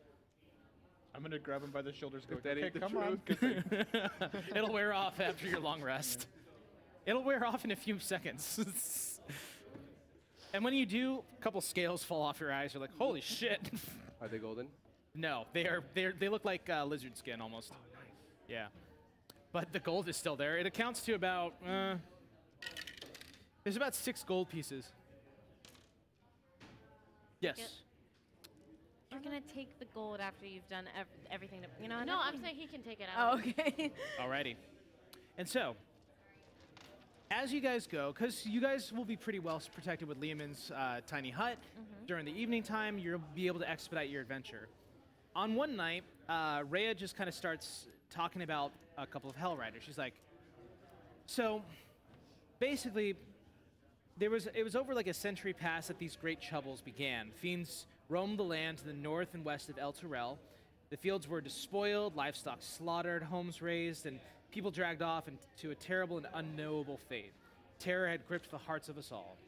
I'm gonna grab him by the shoulders. Go, If that okay, ain't the come on. truth." It'll wear off after your long rest. It'll wear off in a few seconds. And when you do, a couple scales fall off your eyes. You're like, holy shit. Are they golden? No, they look like lizard skin almost. Yeah. But the gold is still there. It accounts to about, there's about 6 gold pieces. Yes. Yep. You're gonna take the gold after you've done everything. You know. No, I'm saying he can take it Oh, okay. Alrighty. And so, as you guys go, because you guys will be pretty well protected with Lehman's tiny hut, during the evening time, you'll be able to expedite your adventure. On one night, Rhea just kind of starts talking about a couple of Hell Riders. She's like, so, basically, it was over like a century past that these great troubles began. Fiends roamed the land to the north and west of El Terrell. The fields were despoiled, livestock slaughtered, homes razed, and people dragged off into a terrible and unknowable fate. Terror had gripped the hearts of us all.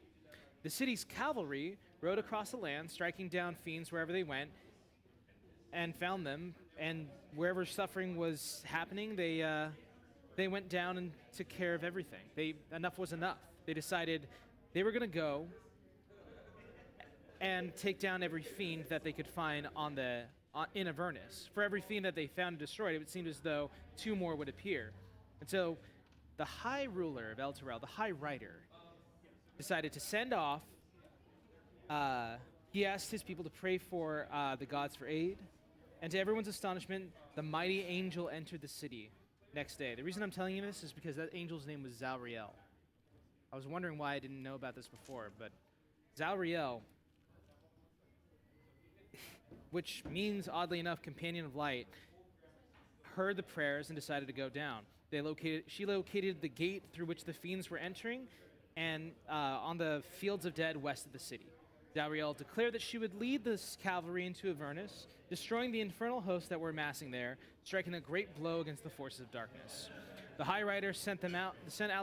The city's cavalry rode across the land, striking down fiends wherever they went, and found them. And wherever suffering was happening, they went down and took care of everything. Enough was enough. They decided they were going to go and take down every fiend that they could find in Avernus. For every fiend that they found and destroyed, it would seem as though 2 more would appear. And so the High Ruler of Elturel, the High Rider, decided to send off. He asked his people to pray for the gods for aid. And to everyone's astonishment, the mighty angel entered the city next day. The reason I'm telling you this is because that angel's name was Zalriel. I was wondering why I didn't know about this before, but Zalriel, which means, oddly enough, companion of light, heard the prayers and decided to go down. She located the gate through which the fiends were entering, and on the fields of dead west of the city. Zalriel declared that she would lead this cavalry into Avernus, destroying the infernal hosts that were amassing there, striking a great blow against the forces of darkness. The High Rider sent out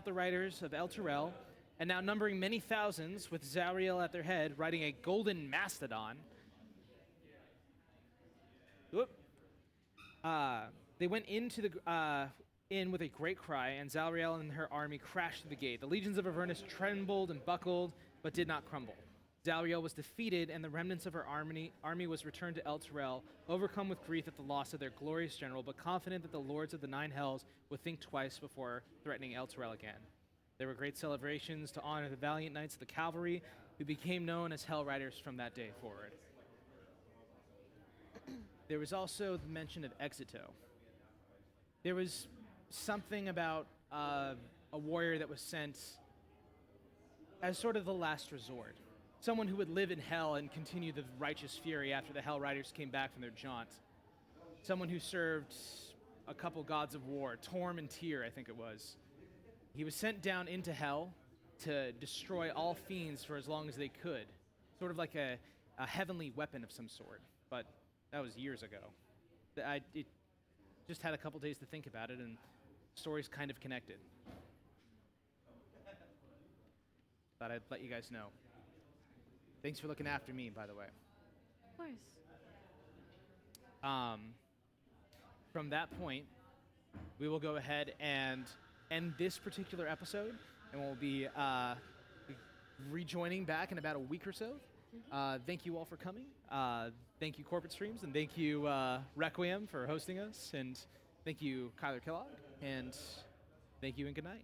the riders of Elturel, and now numbering many thousands, with Zalriel at their head, riding a golden mastodon. They went into the in with a great cry, and Zalriel and her army crashed through the gate. The legions of Avernus trembled and buckled, but did not crumble. Zalriel was defeated, and the remnants of her army was returned to Elturel, overcome with grief at the loss of their glorious general, but confident that the lords of the 9 hells would think twice before threatening Elturel again. There were great celebrations to honor the valiant knights of the cavalry, who became known as Hell Riders from that day forward. There was also the mention of Exito. There was something about a warrior that was sent as sort of the last resort. Someone who would live in hell and continue the righteous fury after the Hell Riders came back from their jaunt. Someone who served a couple gods of war, Torm and Tyr, I think it was. He was sent down into hell to destroy all fiends for as long as they could. Sort of like a heavenly weapon of some sort. But that was years ago. It just had a couple days to think about it, and the story's kind of connected. Thought I'd let you guys know. Thanks for looking after me, by the way. Of course. From that point, we will go ahead and end this particular episode, and we'll be rejoining back in about a week or so. Thank you all for coming. Thank you, Corporate Streams, and thank you, Requiem, for hosting us, and thank you, Kyler Kellogg, and thank you and good night.